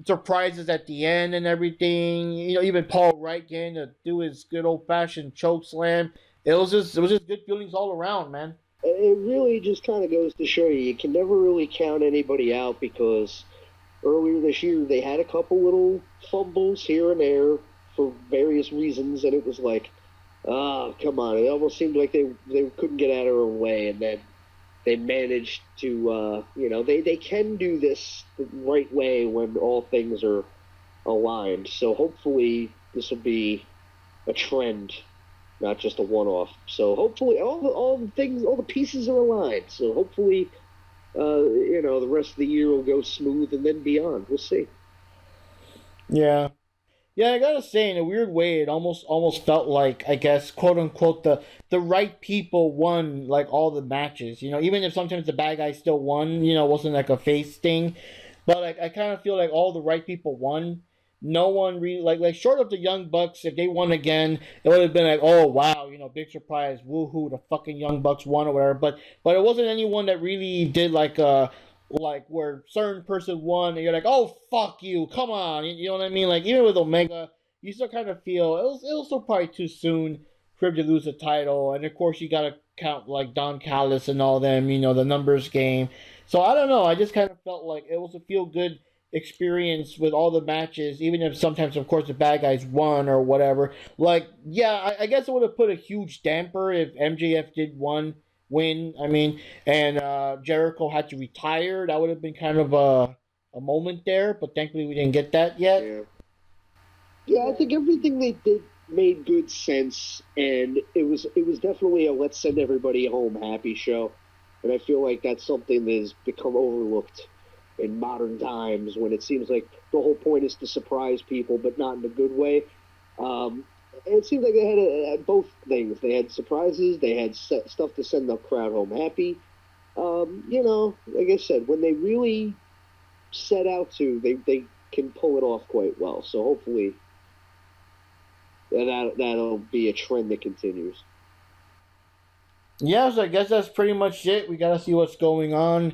surprises at the end and everything. Even Paul Wright getting to do his good old fashioned choke slam. It was just good feelings all around, man. It really just kind of goes to show you can never really count anybody out, because earlier this year they had a couple little fumbles here and there for various reasons, and it was like, oh, come on. It almost seemed like they couldn't get out of their way, and then they managed to, they can do this the right way when all things are aligned. So hopefully this will be a trend, not just a one-off. So hopefully all the pieces are aligned. So hopefully, the rest of the year will go smooth and then beyond. We'll see. Yeah. Yeah, I gotta say, in a weird way, it almost felt like, I guess, quote unquote, the right people won like all the matches. Even if sometimes the bad guys still won, it wasn't like a face thing. But like I kind of feel like all the right people won. No one really like short of the Young Bucks, if they won again, it would have been like, oh wow, big surprise, woohoo, the fucking Young Bucks won or whatever. But it wasn't anyone that really did like where certain person won and you're like, oh fuck you, come on, you know what I mean? Like even with Omega, you still kind of feel it was still probably too soon for him to lose the title, and of course you gotta count like Don Callis and all them, the numbers game. So I don't know, I just kind of felt like it was a feel good experience with all the matches, even if sometimes of course the bad guys won or whatever. Like yeah, I guess it would have put a huge damper if MJF did win, I mean, and Jericho had to retire. That would have been kind of a moment there, but thankfully we didn't get that yet. Yeah. Yeah, I think everything they did made good sense, and it was definitely a let's send everybody home happy show. And I feel like that's something that has become overlooked in modern times when it seems like the whole point is to surprise people, but not in a good way. It seems like they had both things. They had surprises, they had stuff to send the crowd home happy. Like I said, when they really set out to, they can pull it off quite well. So hopefully that'll be a trend that continues. Yeah, so I guess that's pretty much it. We gotta see what's going on.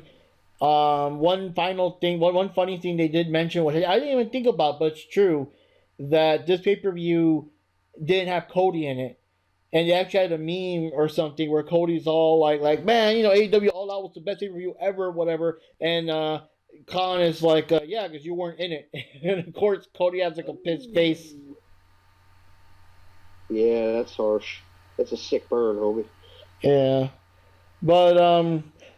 One final thing, one funny thing they did mention, which I didn't even think about, but it's true, that this pay per view didn't have Cody in it, and they actually had a meme or something where Cody's all like, man, AEW All Out was the best pay per view ever, whatever, and Khan is like, yeah, because you weren't in it, and of course Cody has like a pissed face. Yeah, that's harsh. That's a sick burn, homie. Yeah, but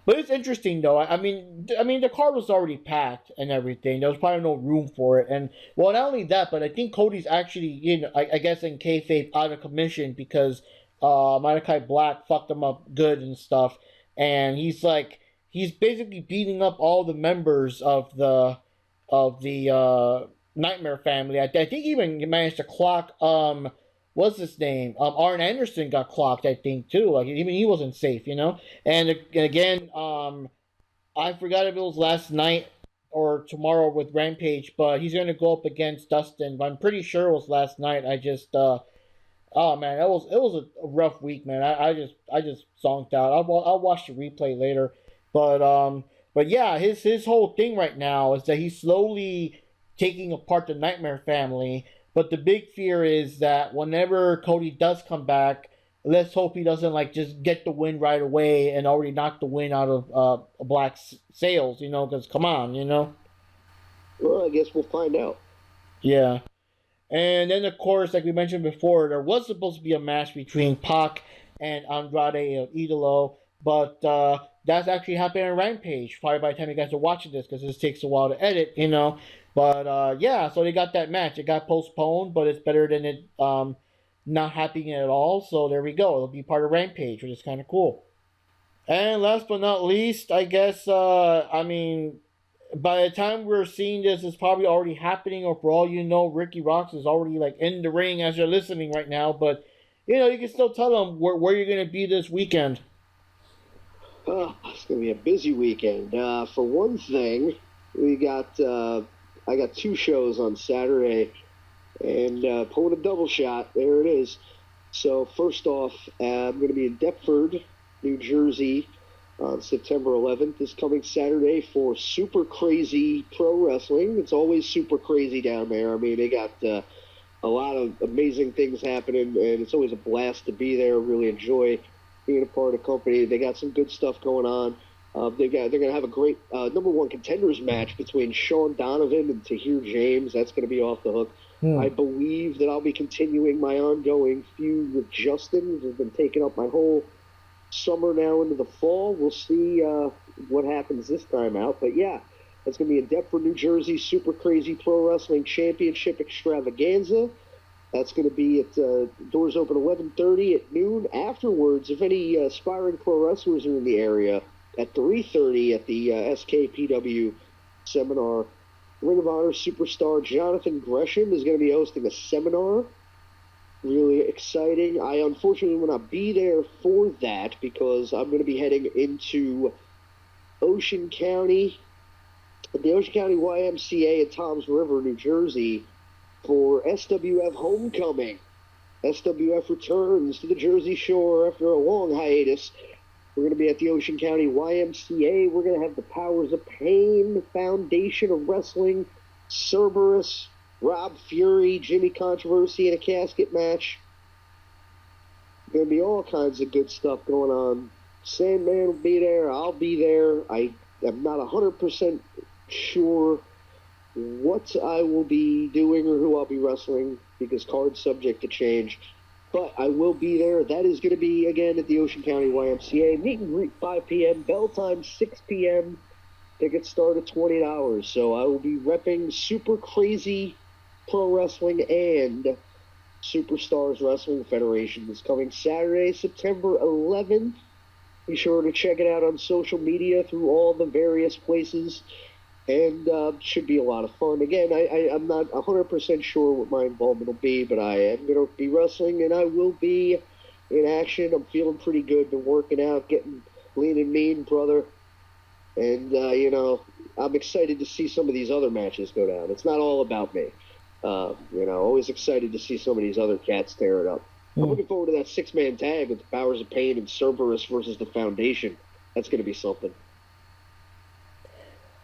it's interesting though. I mean, the card was already packed and everything. There was probably no room for it, and well, not only that, but I think Cody's actually, I guess in kayfabe out of commission because Malachi Black fucked him up good and stuff, and he's basically beating up all the members of the Nightmare family. I think even he managed to clock what's his name? Arn Anderson got clocked, I think, too. Like, even he wasn't safe. And again, I forgot if it was last night or tomorrow with Rampage, but he's going to go up against Dustin. But I'm pretty sure it was last night. Oh man, it was a rough week, man. I just zonked out. I'll watch the replay later, but yeah, his whole thing right now is that he's slowly taking apart the Nightmare family. But the big fear is that whenever Cody does come back, let's hope he doesn't just get the win right away and already knock the win out of Black's sails, because come on. Well, I guess we'll find out. Yeah. And then, of course, like we mentioned before, there was supposed to be a match between Pac and Andrade Idolo, but that's actually happening on Rampage, probably by the time you guys are watching this, because this takes a while to edit. But yeah, so they got that match. It got postponed, but it's better than it not happening at all. So there we go. It'll be part of Rampage, which is kind of cool. And last but not least, I guess, by the time we're seeing this, it's probably already happening, or for all you know, Rikki Roxx is already in the ring as you're listening right now. But you can still tell them where you're gonna be this weekend. It's gonna be a busy weekend. For one thing, we got I got 2 shows on Saturday, and pulling a double shot. There it is. So first off, I'm going to be in Deptford, New Jersey, on September 11th, this coming Saturday, for Super Crazy Pro Wrestling. It's always super crazy down there. I mean, they got a lot of amazing things happening, and it's always a blast to be there. Really enjoy being a part of the company. They got some good stuff going on. They're going to have a great number 1 contenders match between Sean Donovan and Tahir James. That's going to be off the hook. I believe that I'll be continuing my ongoing feud with Justin, which has been taking up my whole summer now into the fall. We'll see what happens this time out. But yeah, it's going to be in Deptford, New Jersey, Super Crazy Pro Wrestling Championship Extravaganza. That's going to be at doors open 11:30 at noon. Afterwards, if any aspiring pro wrestlers are in the area, at 3:30 at the SKPW seminar, Ring of Honor superstar Jonathan Gresham is going to be hosting a seminar. Really exciting. I unfortunately will not be there for that because I'm going to be heading into Ocean County, the Ocean County YMCA at Toms River, New Jersey, for SWF Homecoming. SWF returns to the Jersey Shore after a long hiatus. We're going to be at the Ocean County YMCA. We're going to have the Powers of Pain, Foundation of Wrestling, Cerberus, Rob Fury, Jimmy Controversy in a casket match. Going to be all kinds of good stuff going on. Sandman will be there. I'll be there. I am not 100% sure what I will be doing or who I'll be wrestling because card's subject to change. But I will be there. That is going to be, again, at the Ocean County YMCA. Meet and greet 5 p.m. Bell time 6 p.m. Tickets start at $20, so I will be repping Super Crazy Pro Wrestling and Superstars Wrestling Federation this coming Saturday, September 11th. Be sure to check it out on social media through all the various places, and should be a lot of fun. Again, I'm not 100% sure what my involvement will be, but I am going to be wrestling, and I will be in action. I'm feeling pretty good. Been working out, getting lean and mean, brother. And, I'm excited to see some of these other matches go down. It's not all about me. Always excited to see some of these other cats tear it up. I'm looking forward to that 6-man tag with the Powers of Pain and Cerberus versus the Foundation. That's going to be something.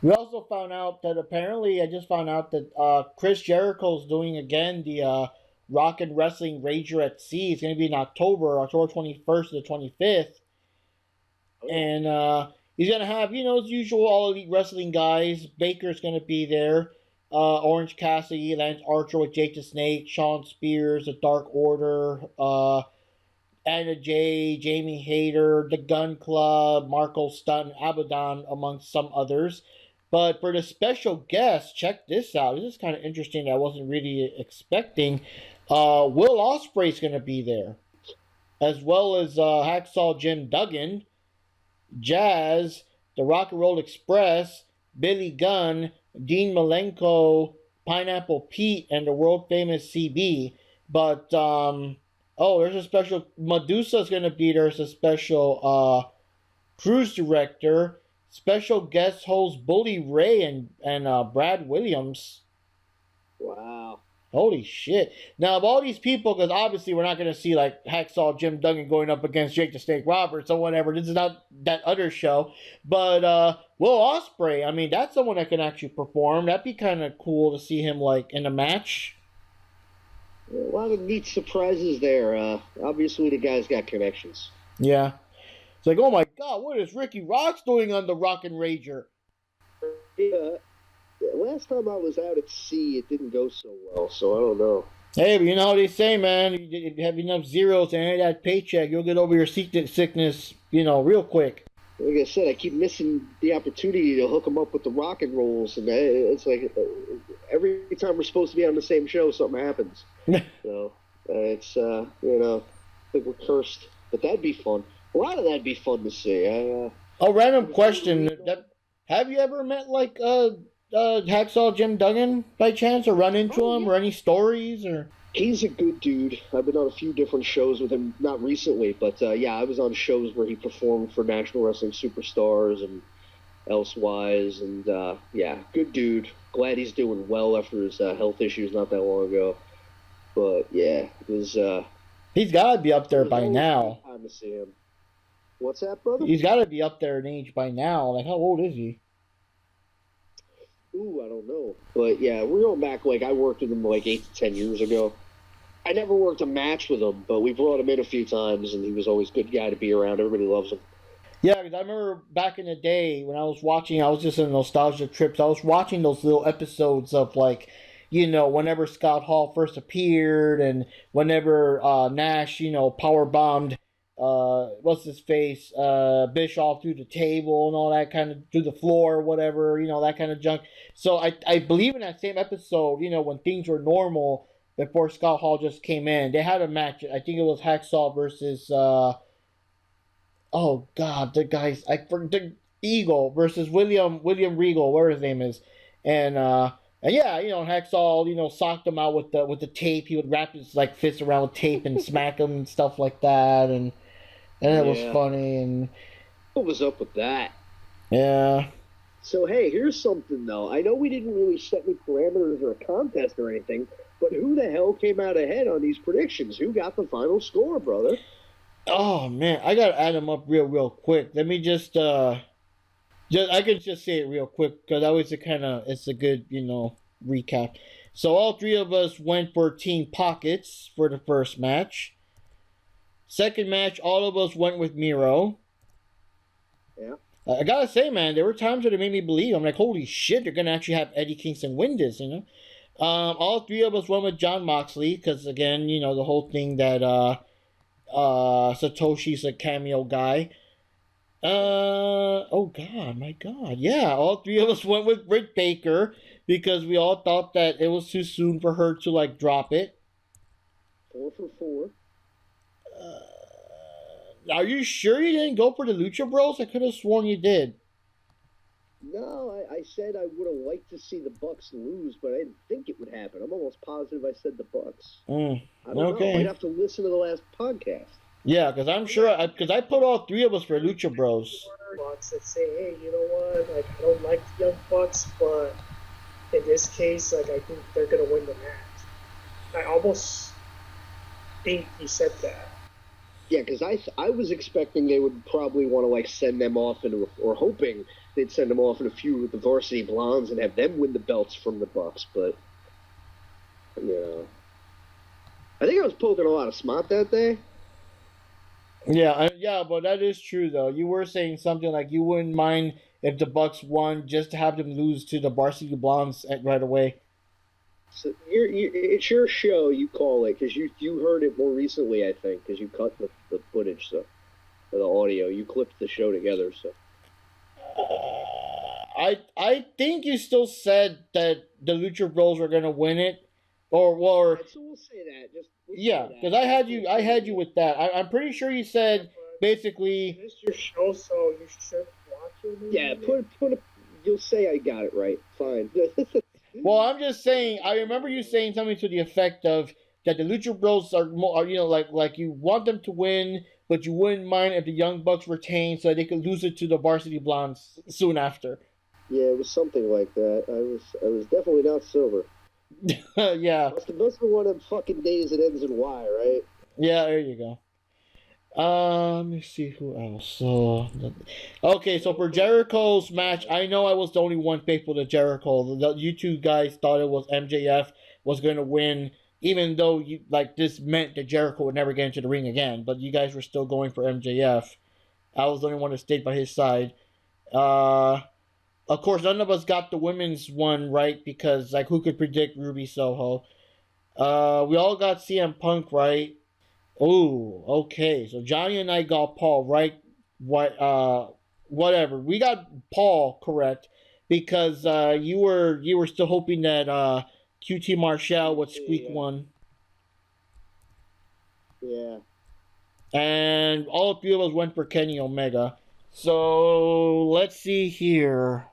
We also found out that apparently, I just found out that Chris Jericho's doing again the Rock and Wrestling Rager at Sea. It's going to be in October 21st to the 25th. Oh. And he's going to have, his usual All Elite Wrestling guys. Baker's going to be there. Orange Cassidy, Lance Archer with Jake the Snake, Shawn Spears, The Dark Order, Anna Jay, Jamie Hayter, The Gun Club, Marco Stunt, Abaddon, amongst some others. But for the special guest, check this out. This is kind of interesting that I wasn't really expecting. Will Ospreay's going to be there, as well as Hacksaw Jim Duggan, Jazz, The Rock and Roll Express, Billy Gunn, Dean Malenko, Pineapple Pete, and the world famous CB. But there's a special Medusa's gonna be there. There's a special cruise director, special guest host Bully Ray and Brad Williams. Wow. Holy shit. Now, of all these people, because obviously we're not going to see, like, Hacksaw Jim Duggan going up against Jake the Snake Roberts or whatever. This is not that other show. But Will Ospreay, I mean, that's someone that can actually perform. That'd be kind of cool to see him, like, in a match. A lot of neat surprises there. Obviously, the guy's got connections. Yeah. It's like, oh my God, what is Rikki Roxx doing on the Rockin' Rager? Yeah. Last time I was out at sea, it didn't go so well, so I don't know. Hey, but you know how they say, man, you have enough zeros to end that paycheck, you'll get over your sickness, real quick. Like I said, I keep missing the opportunity to hook them up with the rock and rolls, and it's like every time we're supposed to be on the same show, something happens. So it's, I think we're cursed. But that'd be fun. A lot of that'd be fun to see. Random question. Have you ever met, like, Hacksaw Jim Duggan by chance, or run into him, or any stories, or? He's a good dude. I've been on a few different shows with him, not recently, but I was on shows where he performed for National Wrestling Superstars and elsewise, and good dude. Glad he's doing well after his health issues not that long ago. But yeah, it was. He's got to be up there by now. Time to see him. What's that, brother? He's got to be up there in age by now. Like, how old is he? Ooh, I don't know. But yeah, we're going back, like, I worked with him like 8 to 10 years ago. I never worked a match with him, but we brought him in a few times, and he was always a good guy to be around. Everybody loves him. Yeah, because I remember back in the day when I was watching, I was just in nostalgia trips. I was watching those little episodes of, like, whenever Scott Hall first appeared, and whenever Nash, power bombed what's his face, Bischoff through the table and all that kind of, through the floor or whatever, that kind of junk. So I believe in that same episode, when things were normal before Scott Hall just came in, they had a match. I think it was Hacksaw versus, the Eagle versus William Regal, whatever his name is. And Hacksaw, socked him out with the tape. He would wrap his, like, fists around with tape and smack him and stuff like that. And it was funny. And what was up with that? Yeah. So, hey, here's something, though. I know we didn't really set any parameters or a contest or anything, but who the hell came out ahead on these predictions? Who got the final score, brother? Oh, man. I got to add them up real quick. Let me just I can just say it real quick, because always it's a good, recap. So all three of us went for Team Pockets for the first match. Second match, all of us went with Miro. Yeah. I gotta say, man, there were times that it made me believe. I'm like, holy shit, they're gonna actually have Eddie Kingston win this, All three of us went with Jon Moxley, because, again, the whole thing that Satoshi's a cameo guy. Oh God, my God, yeah. All three of us went with Britt Baker because we all thought that it was too soon for her to like drop it. 4 for 4. Are you sure you didn't go for the Lucha Bros? I could have sworn you did. No, I said I would have liked to see the Bucks lose, but I didn't think it would happen. I'm almost positive I said the Bucks. I don't know. I'd have to listen to the last podcast. Yeah, because I'm sure, because I put all three of us for Lucha Bros. Bucks that say, hey, you know what? Like, I don't like the Young Bucks, but in this case, like, I think they're gonna win the match. I almost think you said that. Yeah, because I was expecting they would probably want to like send them off into, or hoping they'd send them off in a feud with the Varsity Blondes and have them win the belts from the Bucks, but you know, I think I was poking a lot of smart that day. Yeah, yeah, but that is true though. You were saying something like you wouldn't mind if the Bucks won just to have them lose to the Varsity Blondes right away. So it's your show. You call it because you heard it more recently, I think, because you cut the footage, so or the audio. You clipped the show together, so. I think you still said that the Lucha Bros were gonna win it, or So we'll say that. yeah, because I had you with that. I'm pretty sure you said basically. This is your show, so you should watch it. Yeah, you'll say I got it right. Fine. Well, I'm just saying. I remember you saying something to the effect of that the Lucha Bros are like you want them to win, but you wouldn't mind if the Young Bucks retain so they could lose it to the Varsity Blondes soon after. Yeah, it was something like that. I was definitely not sober. Yeah. Must have been one of them fucking days it ends in Y, right? Yeah, there you go. Let me see who else. Okay, so for Jericho's match, I know I was the only one faithful to Jericho. You two guys thought it was MJF was going to win, even though this meant that Jericho would never get into the ring again. But you guys were still going for MJF. I was the only one that stayed by his side. Of course, none of us got the women's one right because who could predict Ruby Soho? We all got CM Punk right. Oh, okay. So Johnny and I got Paul right. Whatever. We got Paul correct because you were still hoping that QT Marshall would squeak one. Yeah. And all three of us went for Kenny Omega. So let's see here.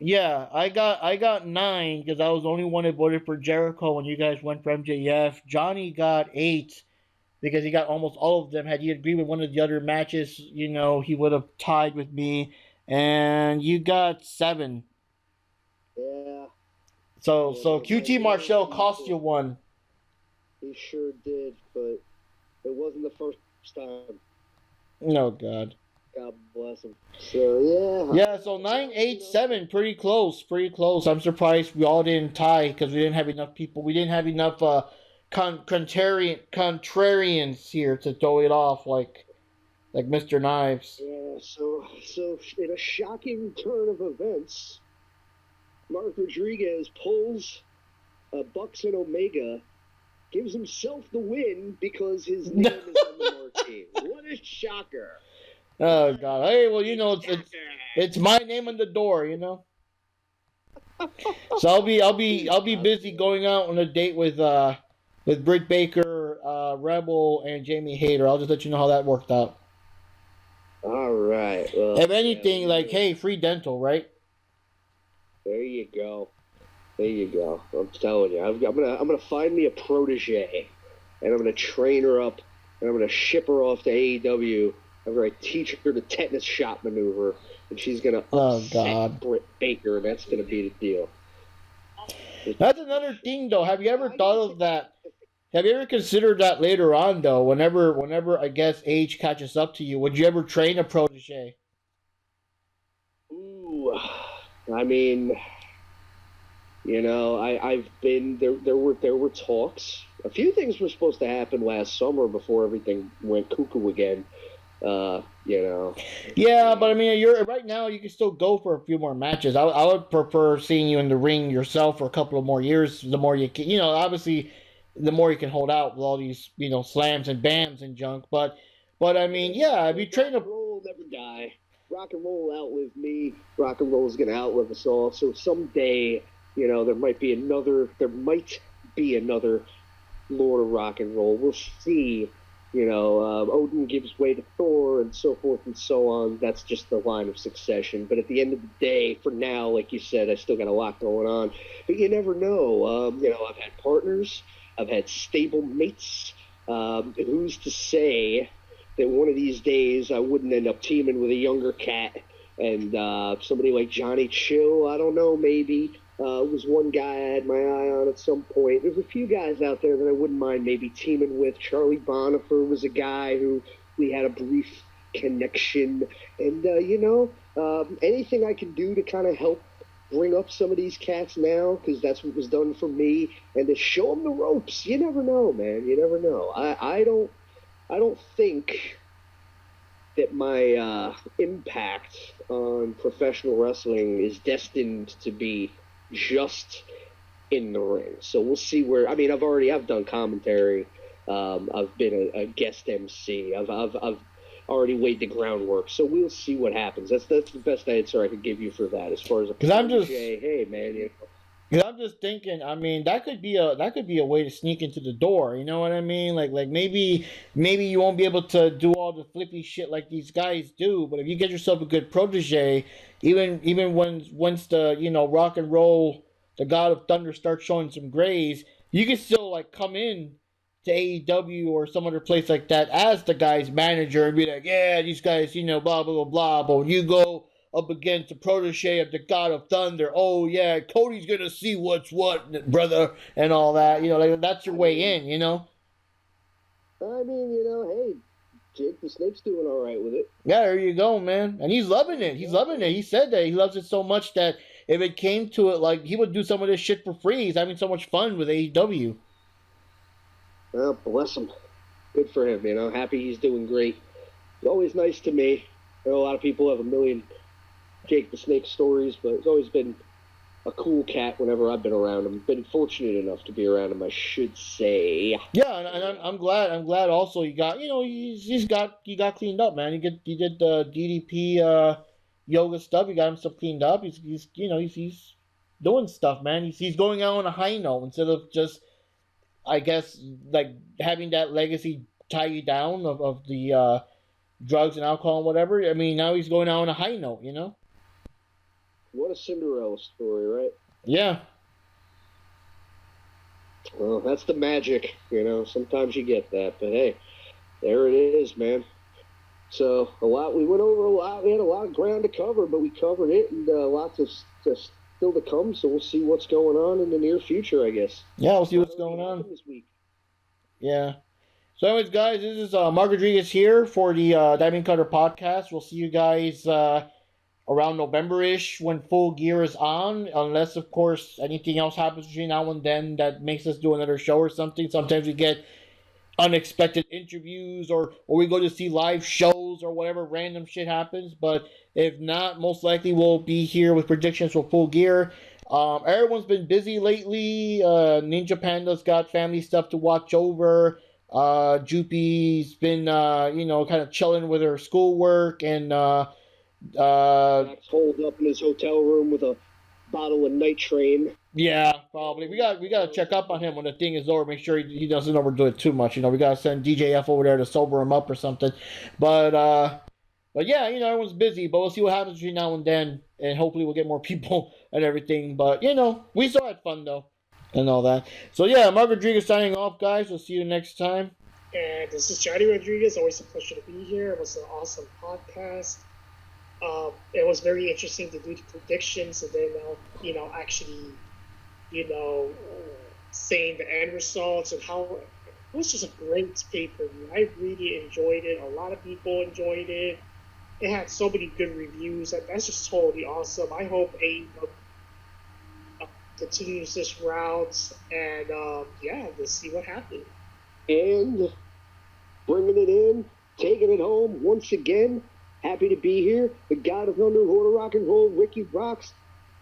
Yeah, I got 9 because I was the only one that voted for Jericho when you guys went for MJF. Johnny got 8 because he got almost all of them. Had he agreed with one of the other matches, he would have tied with me. And you got 7. Yeah. So QT Marshall cost you 1. He sure did, but it wasn't the first time. No, God. God bless him. So, yeah. Yeah, so 9, 8, 7. Pretty close. I'm surprised we all didn't tie because we didn't have enough people. We didn't have enough contrarians here to throw it off like Mr. Knives. Yeah, so in a shocking turn of events, Mark Rodriguez pulls Bucks and Omega, gives himself the win because his name is on the marquee. What a shocker. Oh God! Hey, well, it's my name on the door, So I'll be busy going out on a date with Britt Baker, Rebel, and Jamie Hayter. I'll just let you know how that worked out. All right. Well, if anything, hey, free dental, right? There you go. I'm telling you, I'm gonna find me a protege, and I'm gonna train her up, and I'm gonna ship her off to AEW. I'm going to teach her the tetanus shot maneuver, and she's going to upset Britt Baker, and that's going to be the deal. That's another thing, though. Have you ever thought of that? Have you ever considered that later on, though? Whenever I guess age catches up to you, would you ever train a protege? Ooh, I mean, I've been there were talks. A few things were supposed to happen last summer before everything went cuckoo again. Yeah, but I mean, you're right now. You can still go for a few more matches. I would prefer seeing you in the ring yourself for a couple of more years. The more you can, obviously, the more you can hold out with all these, slams and bams and junk. But But I mean, yeah, if you train rock and roll will never die. Rock and roll will outlive me. Rock and roll is going to outlive us all. So someday, there might be another Lord of Rock and Roll. We'll see. Odin gives way to Thor and so forth and so on. That's just the line of succession. But at the end of the day, for now, like you said, I still got a lot going on. But you never know. I've had partners. I've had stable mates. Who's to say that one of these days I wouldn't end up teaming with a younger cat and somebody like Johnny Chill? I don't know, maybe. Was one guy I had my eye on at some point. There's a few guys out there that I wouldn't mind maybe teaming with. Charlie Bonifer was a guy who we had a brief connection. And, anything I can do to kind of help bring up some of these cats now, because that's what was done for me, and to show them the ropes. You never know, man. You never know. I don't think that my impact on professional wrestling is destined to be just in the ring. So we'll see where. I mean, I've done commentary. I've been a guest MC. I've already laid the groundwork. So we'll see what happens. That's the best answer I could give you for that. As far as hey man, Because I'm just thinking, I mean, that could be a way to sneak into the door. You know what I mean? Like maybe you won't be able to do all the flippy shit like these guys do, but if you get yourself a good protege, even once the Rock and Roll, the God of Thunder, starts showing some grays, you can still like come in to AEW or some other place like that as the guy's manager and be like, yeah, these guys, blah blah blah blah. But when you go up against a protege of the God of Thunder, oh yeah, Cody's gonna see what's what, brother, and all that. Like that's your way in. I mean, hey, Jake the Snake's doing all right with it. Yeah, there you go, man. And he's loving it. He's loving it. He said that he loves it so much that if it came to it, like he would do some of this shit for free. He's having so much fun with AEW. Well, bless him. Good for him. Happy he's doing great. It's always nice to me. I know a lot of people have a million Jake the Snake stories, but it's always been a cool cat whenever I've been around him. Been fortunate enough to be around him, I should say. Yeah, and I'm glad also he got he got cleaned up, man. He did the DDP yoga stuff. He got himself cleaned up. He's doing stuff, man. He's going out on a high note instead of just, I guess, like having that legacy tie you down of the drugs and alcohol and whatever. I mean, now he's going out on a high note, What a Cinderella story, right? Yeah. Well, that's the magic, Sometimes you get that, but hey, there it is, man. So we went over a lot. We had a lot of ground to cover, but we covered it, and lots of still to come. So we'll see what's going on in the near future, I guess. Yeah, we'll see what's going on this week. Yeah. So, anyways, guys, this is Mark Rodriguez here for the Diamond Cutter podcast. We'll see you guys around November-ish when Full Gear is on, unless, of course, anything else happens between now and then that makes us do another show or something. Sometimes we get unexpected interviews or we go to see live shows or whatever random shit happens. But if not, most likely we'll be here with predictions for Full Gear. Everyone's been busy lately. Ninja Panda's got family stuff to watch over. Jupi's been, kind of chilling with her schoolwork, and Max holed up in his hotel room with a bottle of Night Train. Yeah, probably. We got to check up on him when the thing is over. Make sure he doesn't overdo it too much. We got to send DJF over there to sober him up or something. But yeah, everyone's busy. But we'll see what happens between now and then, and hopefully we'll get more people and everything. But we still had fun though, and all that. So yeah, Mark Rodriguez signing off, guys. We'll see you next time. And this is Johnny Rodriguez. Always a pleasure to be here. It was an awesome podcast. It was very interesting to do the predictions and then, actually, saying the end results and how it was just a great pay-per-view. I really enjoyed it. A lot of people enjoyed it. It had so many good reviews. That's just totally awesome. I hope AEW continues this route and, let's see what happens. And bringing it in, taking it home once again. Happy to be here. The God of Thunder, Lord of Rock and Roll, Rikki Roxx,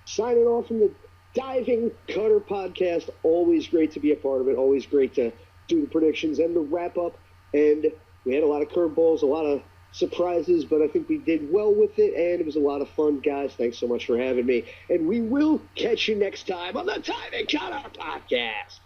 signing off from the Diving Cutter podcast. Always great to be a part of it. Always great to do the predictions and the wrap up. And We had a lot of curveballs, a lot of surprises, but I think we did well with it, and it was a lot of fun, guys. Thanks so much for having me, and we will catch you next time on the Time and Counter podcast.